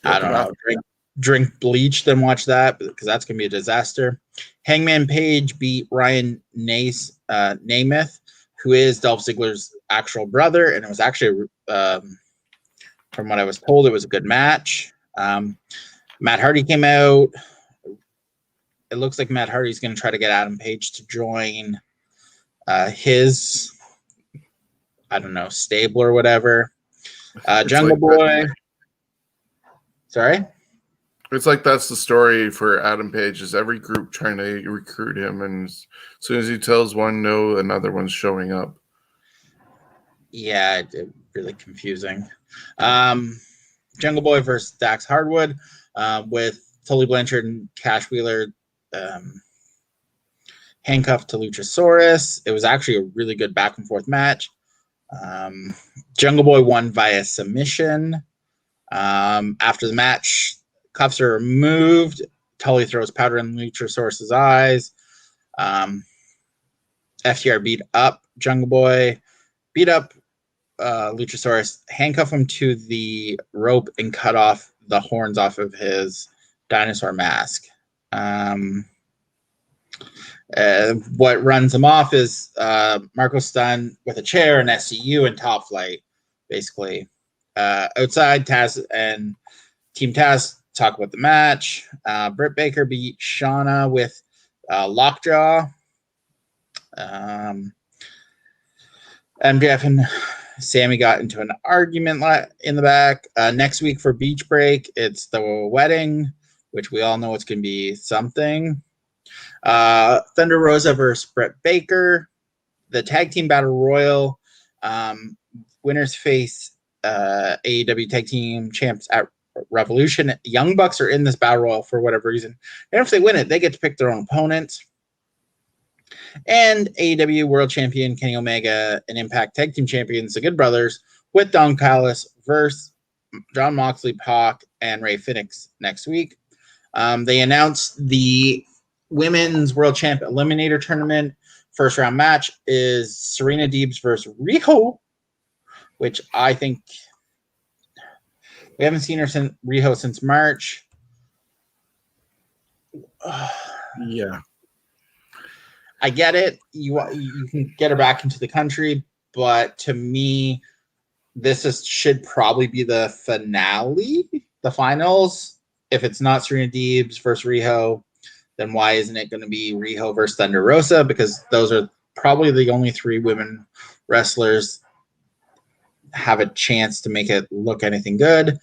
I don't know, drink bleach than watch that because that's going to be a disaster. Hangman Page beat Ryan Namath, who is Dolph Ziggler's actual brother, and it was actually From what I was told, it was a good match. Matt Hardy came out. It looks like Matt Hardy's going to try to get Adam Page to join his, I don't know, stable or whatever. Jungle Boy. Sorry? It's like that's the story for Adam Page, is every group trying to recruit him, and as soon as he tells one no, another one's showing up. Yeah, really confusing. Jungle Boy versus Dax Hardwood with Tully Blanchard and Cash Wheeler handcuffed to Luchasaurus. It was actually a really good back and forth match. Jungle Boy won via submission. After the match, cuffs are removed. Tully throws powder in Luchasaurus's eyes. FTR beat up Jungle Boy, beat up Luchasaurus, handcuff him to the rope, and cut off the horns off of his dinosaur mask. What runs him off is Marco Stunt with a chair and SCU and Top Flight, basically. Outside, Taz and Team Taz talk about the match. Britt Baker beat Shauna with Lockjaw. MJF and Sammy got into an argument in the back. Next week for Beach Break, it's the wedding, which we all know it's going to be something. Thunder Rosa versus Britt Baker. The Tag Team Battle Royal. Winners face AEW Tag Team Champs at Revolution. Young Bucks are in this Battle Royal for whatever reason. And if they win it, they get to pick their own opponents. And AEW World Champion Kenny Omega and Impact Tag Team Champions, the Good Brothers, with Don Callis versus John Moxley, Pac, and Ray Phoenix next week. They announced the Women's World Champ Eliminator Tournament. First round match is Serena Deebs versus Riho, which I think we haven't seen her since Riho since March. Yeah. I get it. You can get her back into the country, but to me, should probably be the finale, the finals. If it's not Serena Deebs versus Riho, then why isn't it going to be Riho versus Thunder Rosa? Because those are probably the only three women wrestlers have a chance to make it look anything good.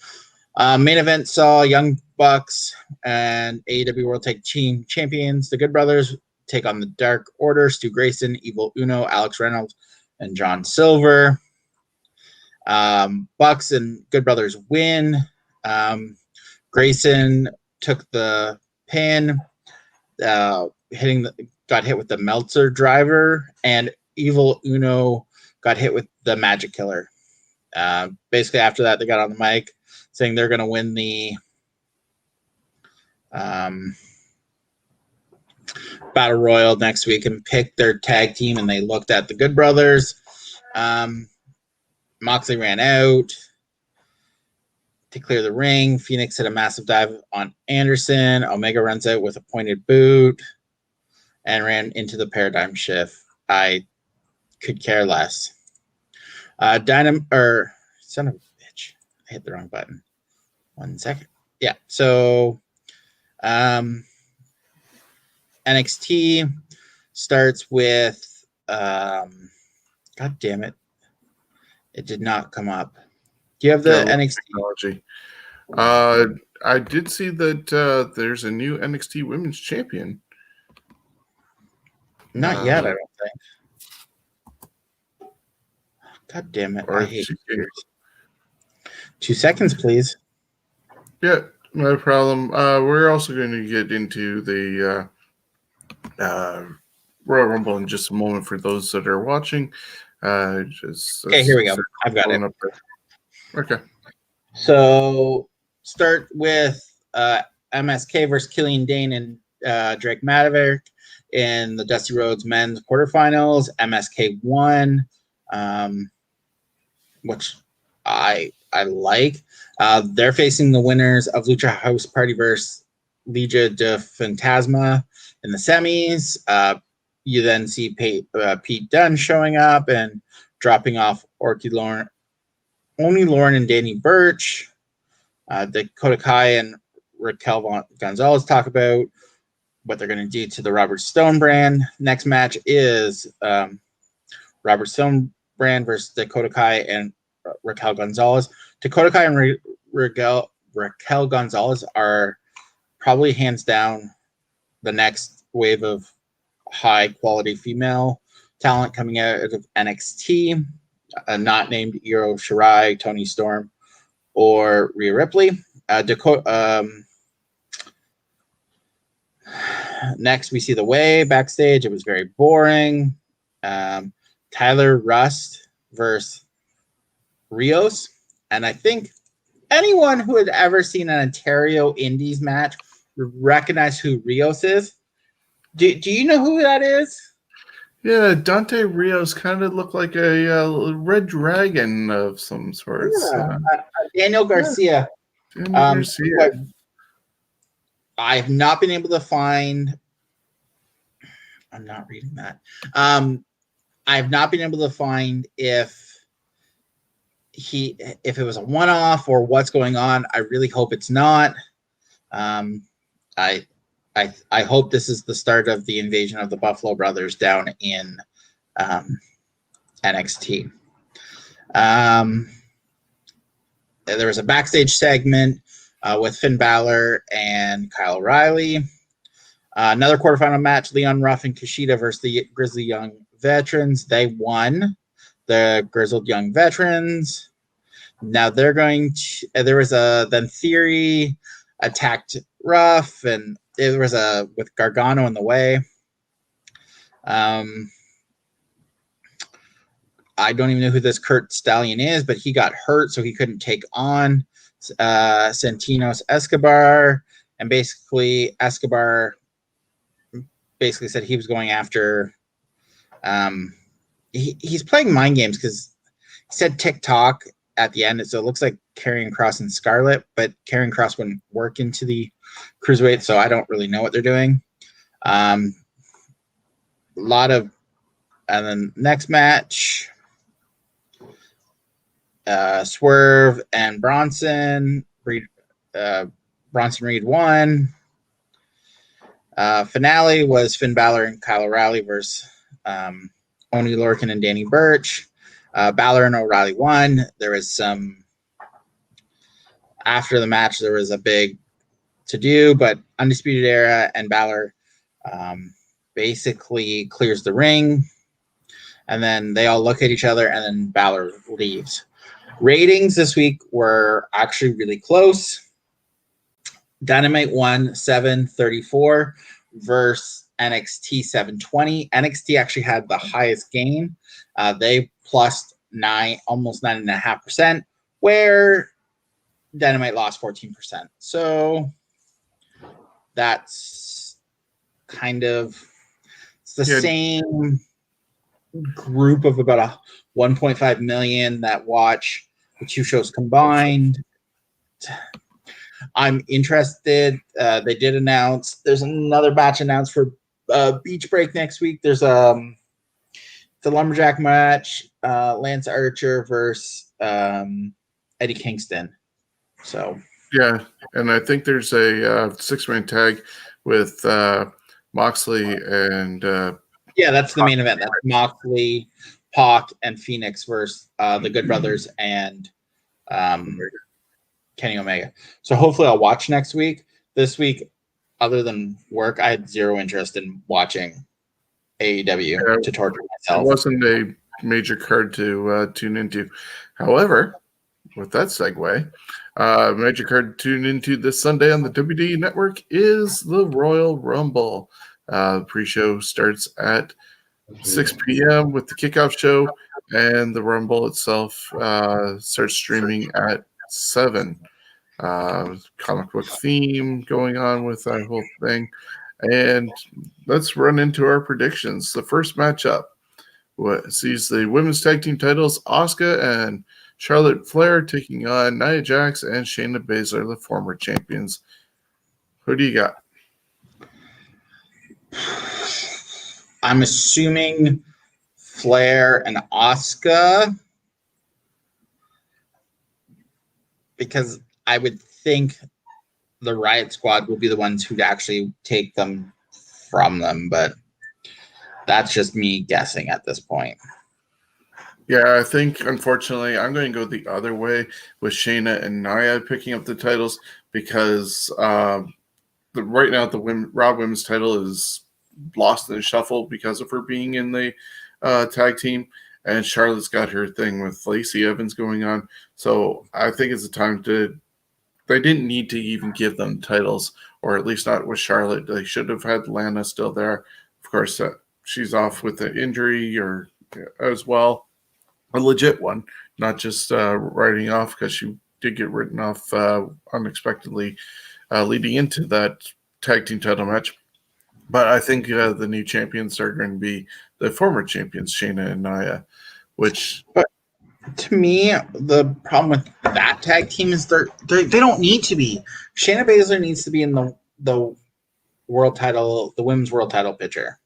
Main event saw Young Bucks and AEW World Tag Team Champions, the Good Brothers, take on the Dark Order, Stu Grayson, Evil Uno, Alex Reynolds, and John Silver. Bucks and Good Brothers win. Grayson took the pin, got hit with the Meltzer driver, and Evil Uno got hit with the Magic Killer. Basically, after that, they got on the mic saying they're going to win the Battle Royal next week and pick their tag team, and they looked at the Good Brothers. Moxley ran out to clear the ring. Phoenix hit a massive dive on Anderson. Omega runs out with a pointed boot and ran into the Paradigm Shift. I could care less. Son of a bitch. I hit the wrong button. 1 second. Yeah. So NXT starts with God damn it. It did not come up. Do you have the NXT technology? I did see that there's a new NXT Women's Champion. Not yet, I don't think. God damn it. I hate computers. 2 seconds, please. Yeah, no problem. We're also going to get into the Royal Rumble in just a moment for those that are watching. Okay, here we go. I've got it. Okay. So start with MSK versus Killian Dane and Drake Maverick in the Dusty Rhodes men's quarterfinals. MSK won, which I like. They're facing the winners of Lucha House Party versus Liga de Fantasma in the semis. You then see Pete Dunne showing up and dropping off Orky Only Lauren and Danny Burch. Dakota Kai and Raquel Gonzalez talk about what they're going to do to the Robert Stone brand. Next match is Robert Stone brand versus Dakota Kai and Raquel Gonzalez. Dakota Kai and Raquel Gonzalez are probably hands down the next wave of high quality female talent coming out of NXT, not named Io Shirai, Toni Storm, or Rhea Ripley. Next, we see The Way backstage. It was very boring. Tyler Rust versus Rios. And I think anyone who had ever seen an Ontario Indies match would recognize who Rios is. Do you know who that is? Yeah, Dante Rios kind of looked like a red dragon of some sort. Yeah. Daniel Garcia. Garcia. I've not been able to find. I'm not reading that. I've not been able to find if it was a one-off or what's going on. I really hope it's not. I hope this is the start of the invasion of the Buffalo Brothers down in NXT. There was a backstage segment with Finn Balor and Kyle O'Reilly. Another quarterfinal match, Leon Ruff and Kushida versus the Grizzly Young Veterans. They won, the Grizzled Young Veterans. Now they're going to, there was then Theory attacked Ruff, and there was with Gargano in the way. I don't even know who this Kurt Stallion is, but he got hurt, so he couldn't take on Santinos Escobar. And basically, Escobar basically said he was going after. He's playing mind games because he said TikTok at the end, so it looks like Karrion Kross and Scarlett, but Karrion Kross wouldn't work into the cruiserweight, so I don't really know what they're doing. And then next match, Swerve and Bronson. Bronson Reed won. Finale was Finn Balor and Kyle O'Reilly versus Oney Lorcan and Danny Burch. Balor and O'Reilly won. There was some after the match. There was a big to do, but Undisputed Era and Balor basically clears the ring, and then they all look at each other, and then Balor leaves. Ratings this week were actually really close. Dynamite won 734 versus NXT 720. NXT actually had the highest gain. They plus almost 9.5%, where Dynamite lost 14%. So that's kind of the same group of about 1.5 million that watch the two shows combined. I'm interested. They did announce there's another match announced for Beach Break next week. There's the Lumberjack match, Lance Archer versus Eddie Kingston. So yeah, and I think there's a 6-man tag with Moxley and that's the main event. That's Moxley, Pac, and Phoenix versus the Good Brothers and Kenny Omega. So hopefully I'll watch next week. This week, other than work, I had zero interest in watching AEW to torture myself. It wasn't a major card to tune into. However, with that segue, major card to tune into this Sunday on the WWE Network is the Royal Rumble. Pre-show starts at 6 p.m. with the kickoff show, and the Rumble itself starts streaming at 7. Comic book theme going on with that whole thing. And let's run into our predictions. The first matchup sees the women's tag team titles, Asuka and Charlotte Flair taking on Nia Jax and Shayna Baszler, the former champions. Who do you got? I'm assuming Flair and Asuka. because I would think the Riot Squad will be the ones who'd actually take them from them, but that's just me guessing at this point. Yeah, I think, unfortunately, I'm going to go the other way with Shayna and Nia picking up the titles because right now the Raw Women's title is lost in the shuffle because of her being in the tag team, and Charlotte's got her thing with Lacey Evans going on. So I think it's a time to – they didn't need to even give them titles, or at least not with Charlotte. They should have had Lana still there. Of course, she's off with the injury or as well. A legit one, not just writing off because she did get written off unexpectedly leading into that tag team title match. But I think the new champions are going to be the former champions, Shayna and Nia, which... But to me, the problem with that tag team is they don't need to be. Shayna Baszler needs to be in the world title, the women's world title picture.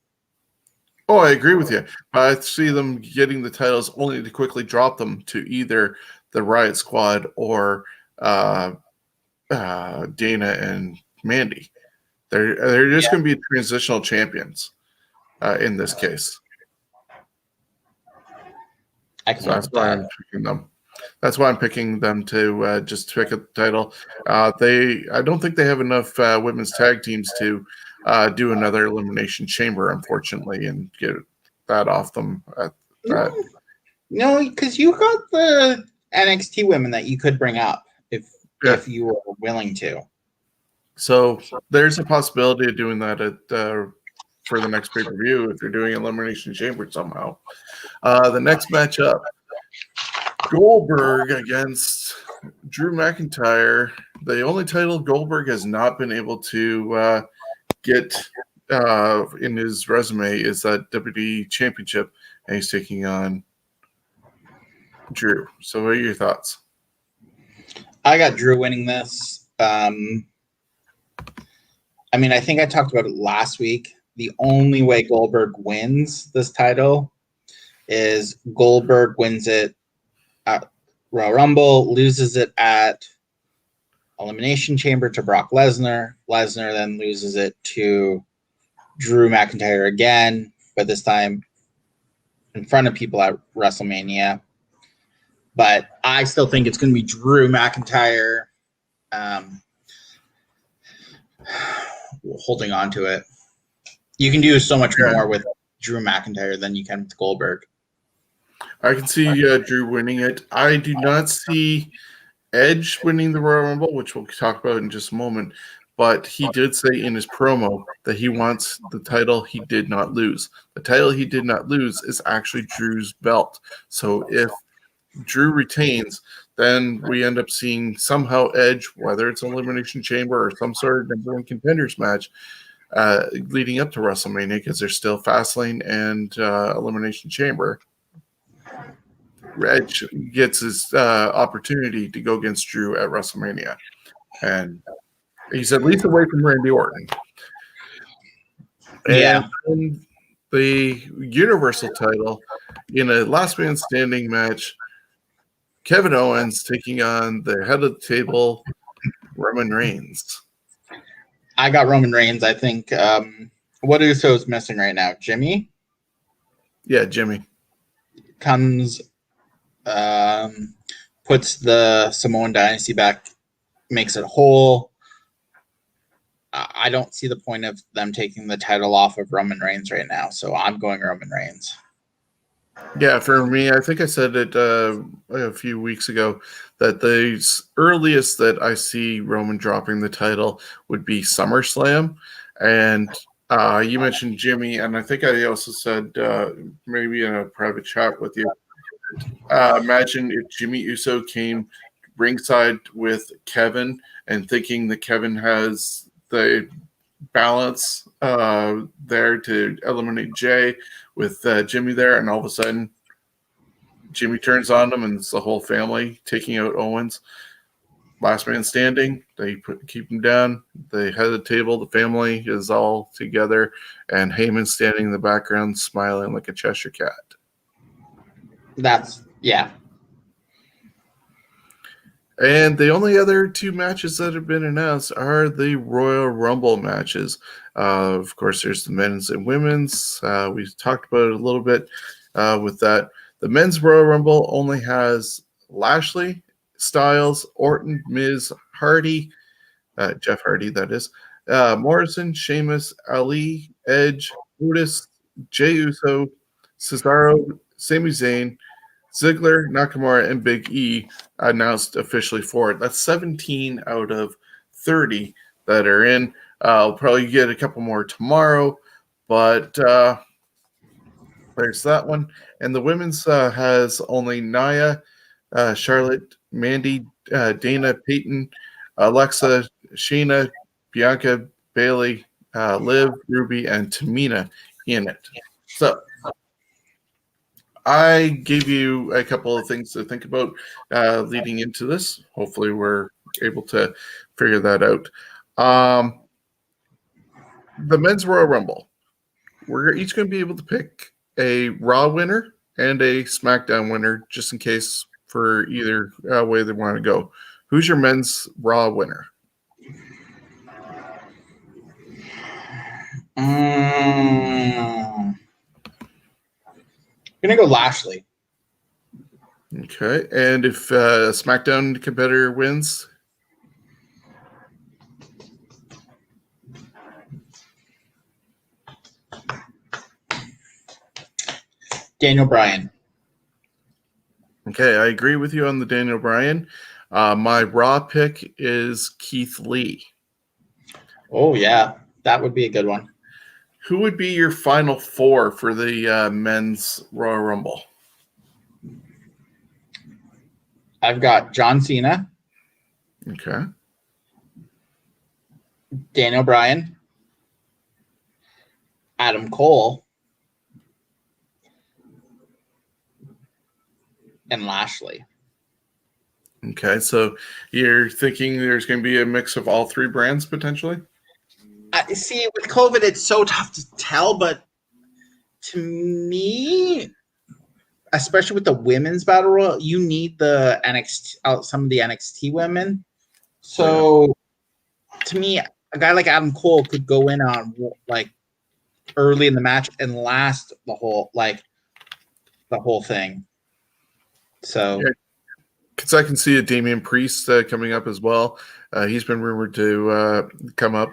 Oh, I agree with you. I see them getting the titles only to quickly drop them to either the Riot Squad or Dana and Mandy. They're just going to be transitional champions in this case. So that's why I'm picking them. That's why I'm picking them to just pick a title. I don't think they have enough women's tag teams to do another Elimination Chamber, unfortunately, and get that off them. No, because you got the NXT women that you could bring up if you were willing to. So there's a possibility of doing that for the next pay-per-view if you're doing Elimination Chamber somehow. The next matchup, Goldberg against Drew McIntyre. The only title Goldberg has not been able to get in his resume is that WWE Championship, and he's taking on Drew. So what are your thoughts? I got Drew winning this. I mean, I think I talked about it last week. The only way Goldberg wins this title is Goldberg wins it at Royal Rumble, loses it at Elimination Chamber to Brock Lesnar. Lesnar then loses it to Drew McIntyre again, but this time in front of people at WrestleMania. But I still think it's going to be Drew McIntyre holding on to it. You can do so much more with Drew McIntyre than you can with Goldberg. I can see Drew winning it. I do not see Edge winning the Royal Rumble, which we'll talk about in just a moment. But he did say in his promo that he wants the title he did not lose. The title he did not lose is actually Drew's belt. So if Drew retains, then we end up seeing somehow Edge, whether it's an Elimination Chamber or some sort of number one contenders match, leading up to WrestleMania, because there's still Fastlane and Elimination Chamber. Edge gets his opportunity to go against Drew at WrestleMania. And he's at least away from Randy Orton. Yeah. And the Universal title in a last man standing match, Kevin Owens taking on the head of the table, Roman Reigns. I got Roman Reigns. I think what Uso's missing right now? Jimmy? Yeah, Jimmy. Comes, puts the Samoan dynasty back, makes it whole. I don't see the point of them taking the title off of Roman Reigns right now, so I'm going Roman Reigns. Yeah, for me, I think I said it a few weeks ago that the earliest that I see Roman dropping the title would be SummerSlam. And you mentioned Jimmy, and I think I also said maybe in a private chat with you, imagine if Jimmy Uso came ringside with Kevin and thinking that Kevin has the balance there to eliminate Jay with Jimmy there, and all of a sudden Jimmy turns on him and it's the whole family taking out Owens. Last man standing, they keep him down. The head of the table, the family is all together, and Heyman standing in the background smiling like a Cheshire cat. Yeah. And the only other two matches that have been announced are the Royal Rumble matches. Of course, there's the men's and women's. We talked about it a little bit with that. The men's Royal Rumble only has Lashley, Styles, Orton, Miz, Hardy, Jeff Hardy, that is, Morrison, Sheamus, Ali, Edge, Otis, Jey Uso, Cesaro, Sami Zayn, Ziggler, Nakamura, and Big E announced officially for it. That's 17 out of 30 that are in. I'll probably get a couple more tomorrow, but there's that one. And the women's has only Nia, Charlotte, Mandy, Dana, Peyton, Alexa, Sheena, Bianca, Bailey, Liv, Ruby, and Tamina in it. So I gave you a couple of things to think about leading into this. Hopefully we're able to figure that out. The men's Royal Rumble. We're each going to be able to pick a Raw winner and a SmackDown winner just in case for either way they want to go. Who's your men's Raw winner? I'm gonna go Lashley. Okay, and if a SmackDown competitor wins, Daniel Bryan. okay, I agree with you on the Daniel Bryan. My Raw pick is Keith Lee. Oh yeah, that would be a good one. Who would be your final four for the men's Royal Rumble? I've got John Cena, Okay. Daniel Bryan, Adam Cole, and Lashley. Okay, so you're thinking there's going to be a mix of all three brands potentially? I see, with COVID, it's so tough to tell, but to me, especially with the women's battle royal, you need the NXT, some of the NXT women. So, to me, a guy like Adam Cole could go in on like early in the match and last the whole thing. So, because I can see a Damian Priest coming up as well. He's been rumored to come up.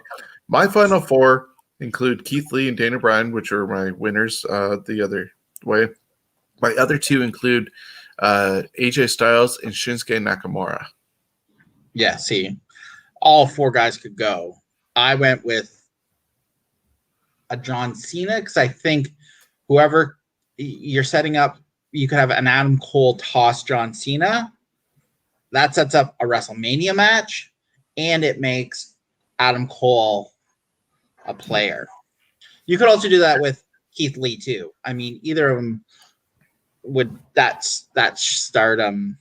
My final four include Keith Lee and Dana Bryan, which are my winners the other way. My other two include AJ Styles and Shinsuke Nakamura. yeah, see, all four guys could go. I went with a John Cena because I think whoever you're setting up, you could have an Adam Cole toss John Cena. That sets up a WrestleMania match, and it makes Adam Cole a player. You could also do that with Keith Lee too. I mean, either of them would that's stardom.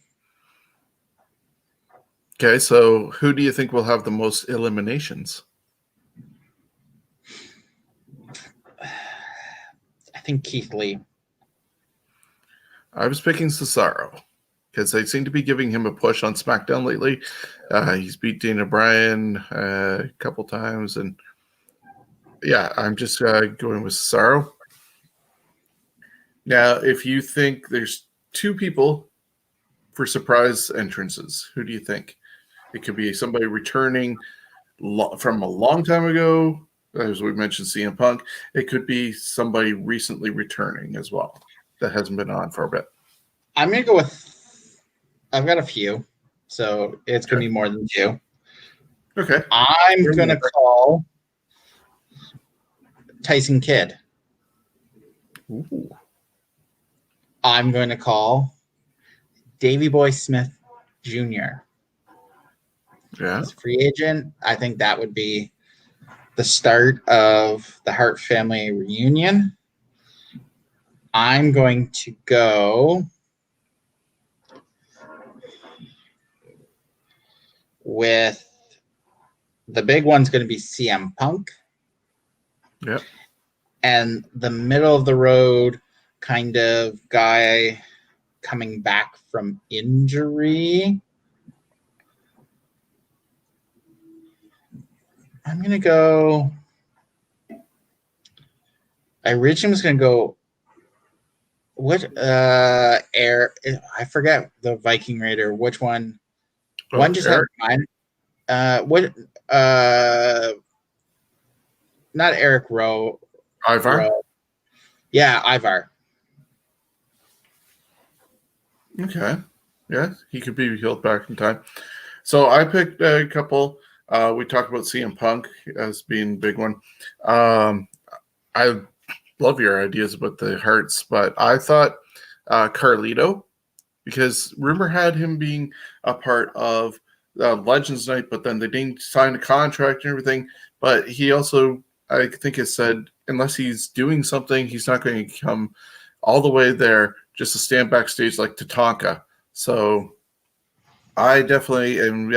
Okay, so who do you think will have the most eliminations? I think Keith Lee. I was picking Cesaro because they seem to be giving him a push on SmackDown lately. He's beat Dana Bryan a couple times, and yeah, I'm just going with Cesaro. Now, if you think there's two people for surprise entrances, who do you think? It could be somebody returning from a long time ago, as we mentioned, CM Punk. It could be somebody recently returning as well that hasn't been on for a bit. I'm going to go with, I've got a few, so it's going to be more than two. Okay. I'm going to call Tyson Kidd. Ooh. I'm going to call Davey Boy Smith Jr. Yeah. As a free agent. I think that would be the start of the Hart family reunion. I'm going to go with the big one's going to be CM Punk. Yep. And the middle of the road kind of guy coming back from injury. I'm gonna go. I originally was gonna go. What air? I forget the Viking Raider. Which one? One just Eric? had mine. What? Not Eric Rowe. Ivar? Rowe. Yeah, Ivar. Okay. Yeah, he could be healed back in time. So I picked a couple. We talked about CM Punk as being a big one. I love your ideas about the Hearts, but I thought Carlito, because rumor had him being a part of Legends Night, but then they didn't sign a contract and everything. But he also, I think, has said unless he's doing something, he's not going to come all the way there just to stand backstage like Tatanka. So I definitely am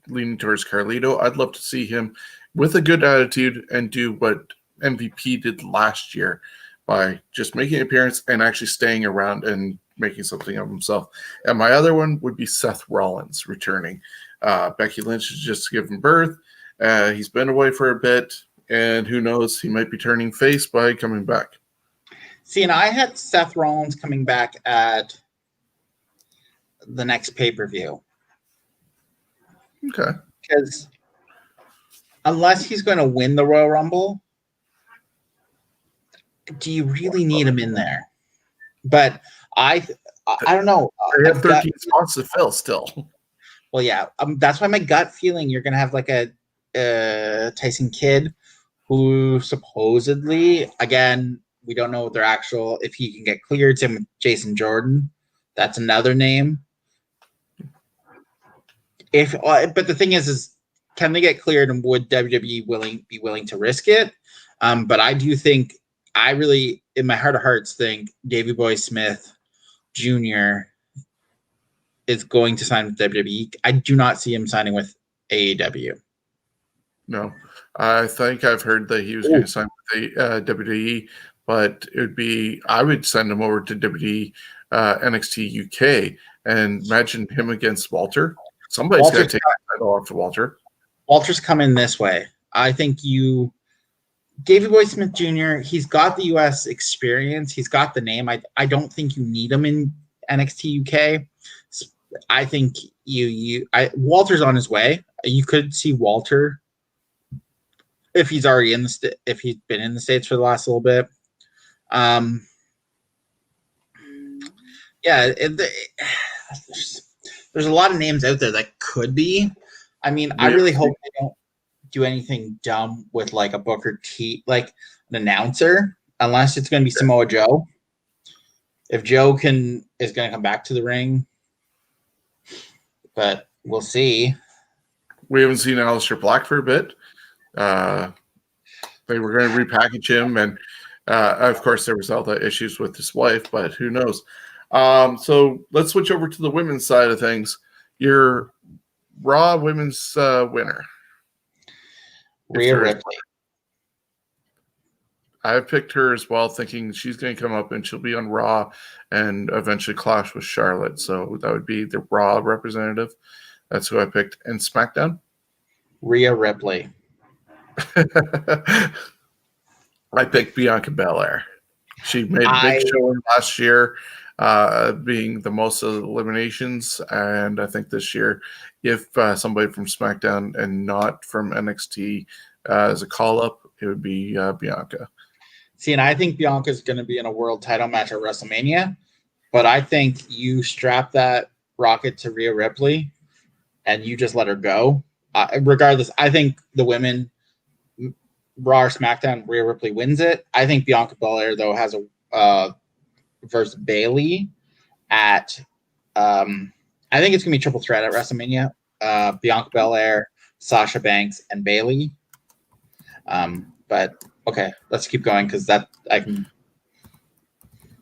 leaning towards Carlito. I'd love to see him with a good attitude and do what MVP did last year by just making an appearance and actually staying around and making something of himself. And my other one would be Seth Rollins returning. Becky Lynch has just given birth. He's been away for a bit, and who knows, he might be turning face by coming back. See, and I had Seth Rollins coming back at the next pay-per-view. Okay. Because unless he's going to win the Royal Rumble, do you really need him in there? But I don't know. They have 13 spots to fill still. Well, yeah. That's why my gut feeling you're going to have like a Tyson Kidd who supposedly, again, we don't know what their actual, if he can get cleared. Same with Jason Jordan. That's another name. But the thing is can they get cleared, and would WWE be willing to risk it? But I do think, I really, in my heart of hearts, think Davey Boy Smith Jr. is going to sign with WWE. I do not see him signing with AEW. No, I think I've heard that he was going to sign with the WWE, but it would be, I would send him over to WWE NXT UK and imagine him against Walter. Somebody's got to take the title off to Walter. Walter's coming this way. I think Davey Boy Smith Jr., he's got the US experience. He's got the name. I don't think you need him in NXT UK. I think Walter's on his way. You could see Walter if he's already if he's been in the States for the last little bit. There's a lot of names out there that could be. I mean, I really hope they don't do anything dumb with like a Booker T, like an announcer, unless it's going to be Samoa Joe. If Joe is going to come back to the ring, but we'll see. We haven't seen Aleister Black for a bit. They were going to repackage him, and of course there was all the issues with his wife, but who knows? So let's switch over to the women's side of things. Your Raw Women's winner, Rhea Ripley. I've picked her as well, thinking she's going to come up and she'll be on Raw and eventually clash with Charlotte. So that would be the Raw representative. That's who I picked. And SmackDown? Rhea Ripley. I picked Bianca Belair. She made a big showing last year, being the most of the eliminations. And I think this year, if somebody from SmackDown and not from NXT as a call-up, it would be Bianca. See, and I think Bianca's going to be in a world title match at WrestleMania, but I think you strap that rocket to Rhea Ripley and you just let her go. Regardless, I think the women, Raw or SmackDown, Rhea Ripley wins it. I think Bianca Belair, though, has a versus Bayley at, I think it's going to be triple threat at WrestleMania. Bianca Belair, Sasha Banks, and Bayley. But okay, let's keep going because that I can.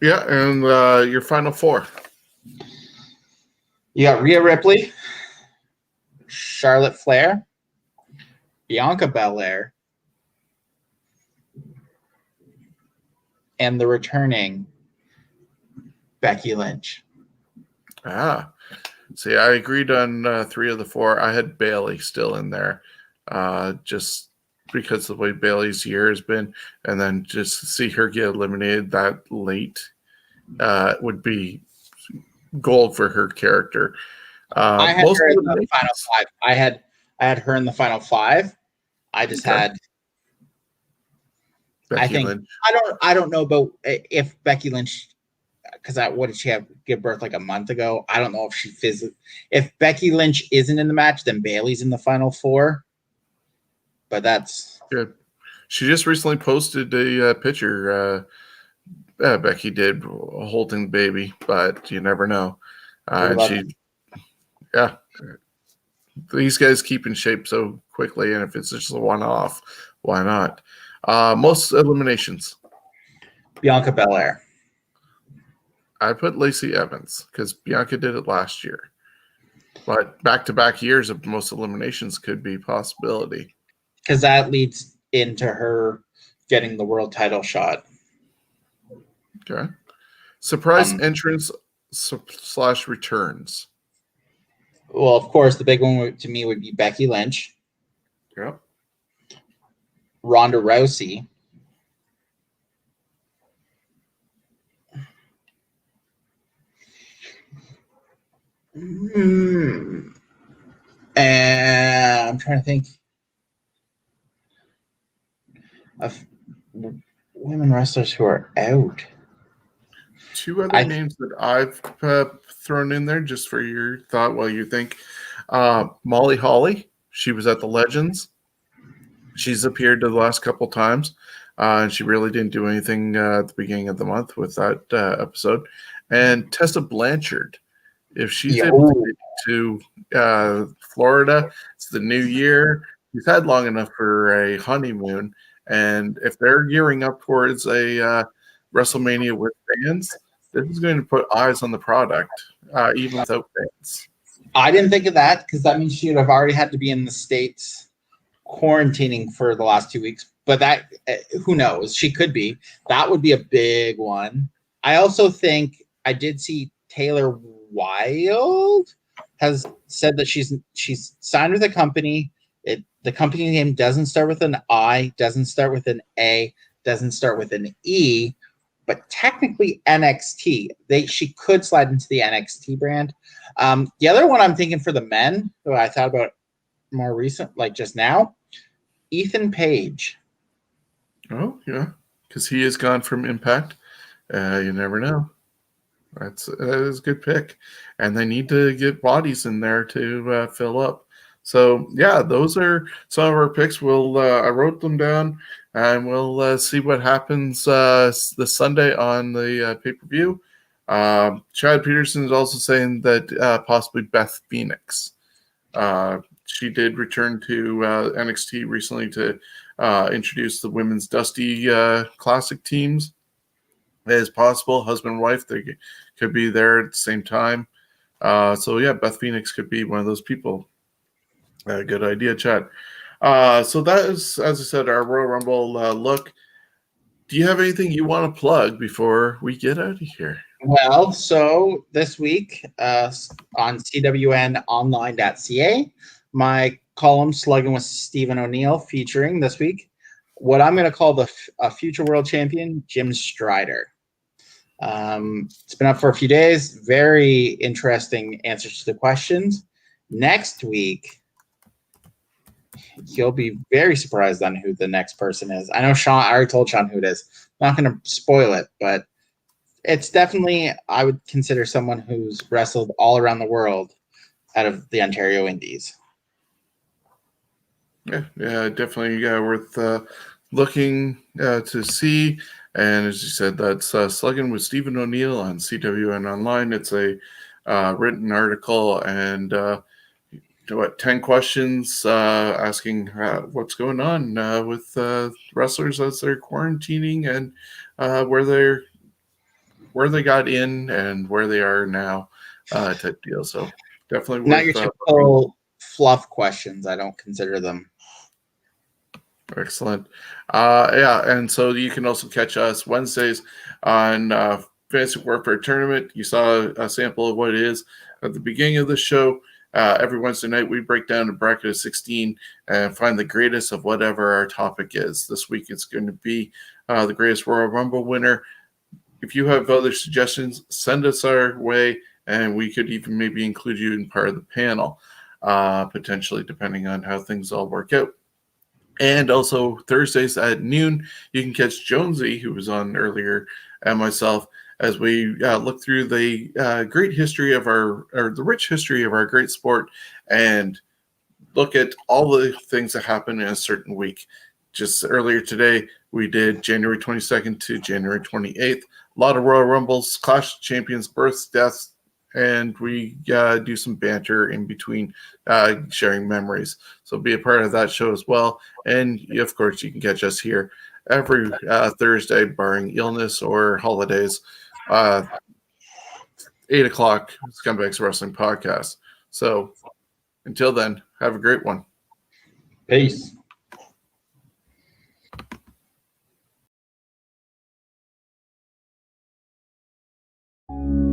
Yeah, and your final four. You got Rhea Ripley, Charlotte Flair, Bianca Belair, and the returning Becky Lynch. See, I agreed on 3 of the 4. I had Bayley still in there. just because of the way Bailey's year has been, and then just to see her get eliminated that late would be gold for her character. I had Most her in the eliminations- final 5. I had her in the final 5. I just had. Becky I think Lynch. I don't know about if Becky Lynch, because what did she give birth like a month ago? I don't know if she if Becky Lynch isn't in the match, then Bailey's in the final 4. But that's good. She just recently posted a picture. Becky did holding the baby, but you never know. And these guys keep in shape so quickly, and if it's just a one-off, why not? Most eliminations. Bianca Belair. I put Lacey Evans because Bianca did it last year. But back-to-back years of most eliminations could be a possibility. Because that leads into her getting the world title shot. Okay. Surprise entrance / returns. Well, of course, the big one to me would be Becky Lynch. Yep. Ronda Rousey. And I'm trying to think of women wrestlers who are out. 2 other names that I've thrown in there just for your thought while you think. Molly Holly. She was at the Legends. She's appeared the last couple times. And she really didn't do anything at the beginning of the month with that episode. And Tessa Blanchard. If she's able to get to Florida, it's the new year. She's had long enough for a honeymoon. And if they're gearing up towards a WrestleMania with fans, this is going to put eyes on the product, even without fans. I didn't think of that because that means she would have already had to be in the States quarantining for the last 2 weeks. But that, who knows? She could be. That would be a big one. I also think I did see Taylor Wilde has said that she's signed with a company. The company name doesn't start with an I, doesn't start with an A, doesn't start with an E, but technically NXT. She could slide into the NXT brand. The other one I'm thinking for the men, who I thought about more recent, like just now, Ethan Page. Oh, yeah, because he has gone from Impact. You never know. That is a good pick. And they need to get bodies in there to fill up. So, yeah, those are some of our picks. I wrote them down, and we'll see what happens this Sunday on the pay-per-view. Chad Peterson is also saying that possibly Beth Phoenix. She did return to NXT recently to introduce the Women's Dusty Classic teams. As possible, husband and wife, they could be there at the same time. So, yeah, Beth Phoenix could be one of those people. Good idea, Chad. So that is, as I said, our Royal Rumble look. Do you have anything you want to plug before we get out of here? Well, so this week on cwnonline.ca, my column Slugging with Stephen O'Neill featuring this week what I'm going to call the future world champion, Jim Strider. It's been up for a few days. Very interesting answers to the questions. Next week, you'll be very surprised on who the next person is. I know Shawn. I already told Shawn who it is. I'm not going to spoil it, but it's definitely, I would consider someone who's wrestled all around the world out of the Ontario Indies. Yeah, definitely worth looking to see. And as you said, that's Slugging with Stephen O'Neill on CWN Online. It's a written article and 10 questions asking what's going on with wrestlers as they're quarantining and where they got in and where they are now type deal. So definitely not your typical fluff questions. I don't consider them. Excellent. And so you can also catch us Wednesdays on Fantasy Warfare Tournament. You saw a sample of what it is at the beginning of the show. Every Wednesday night, we break down a bracket of 16 and find the greatest of whatever our topic is. This week, it's going to be the greatest Royal Rumble winner. If you have other suggestions, send us our way, and we could even maybe include you in part of the panel, potentially, depending on how things all work out. And also, Thursdays at noon, you can catch Jonesy, who was on earlier, and myself, as we look through the great history of the rich history of our great sport, and look at all the things that happen in a certain week. Just earlier today, we did January 22nd to January 28th. A lot of Royal Rumbles, Clash of Champions, births, deaths, and we do some banter in between, sharing memories. So be a part of that show as well. And, of course, you can catch us here every Thursday, barring illness or holidays, 8 o'clock, Scumbags Wrestling Podcast. So until then, have a great one. Peace. You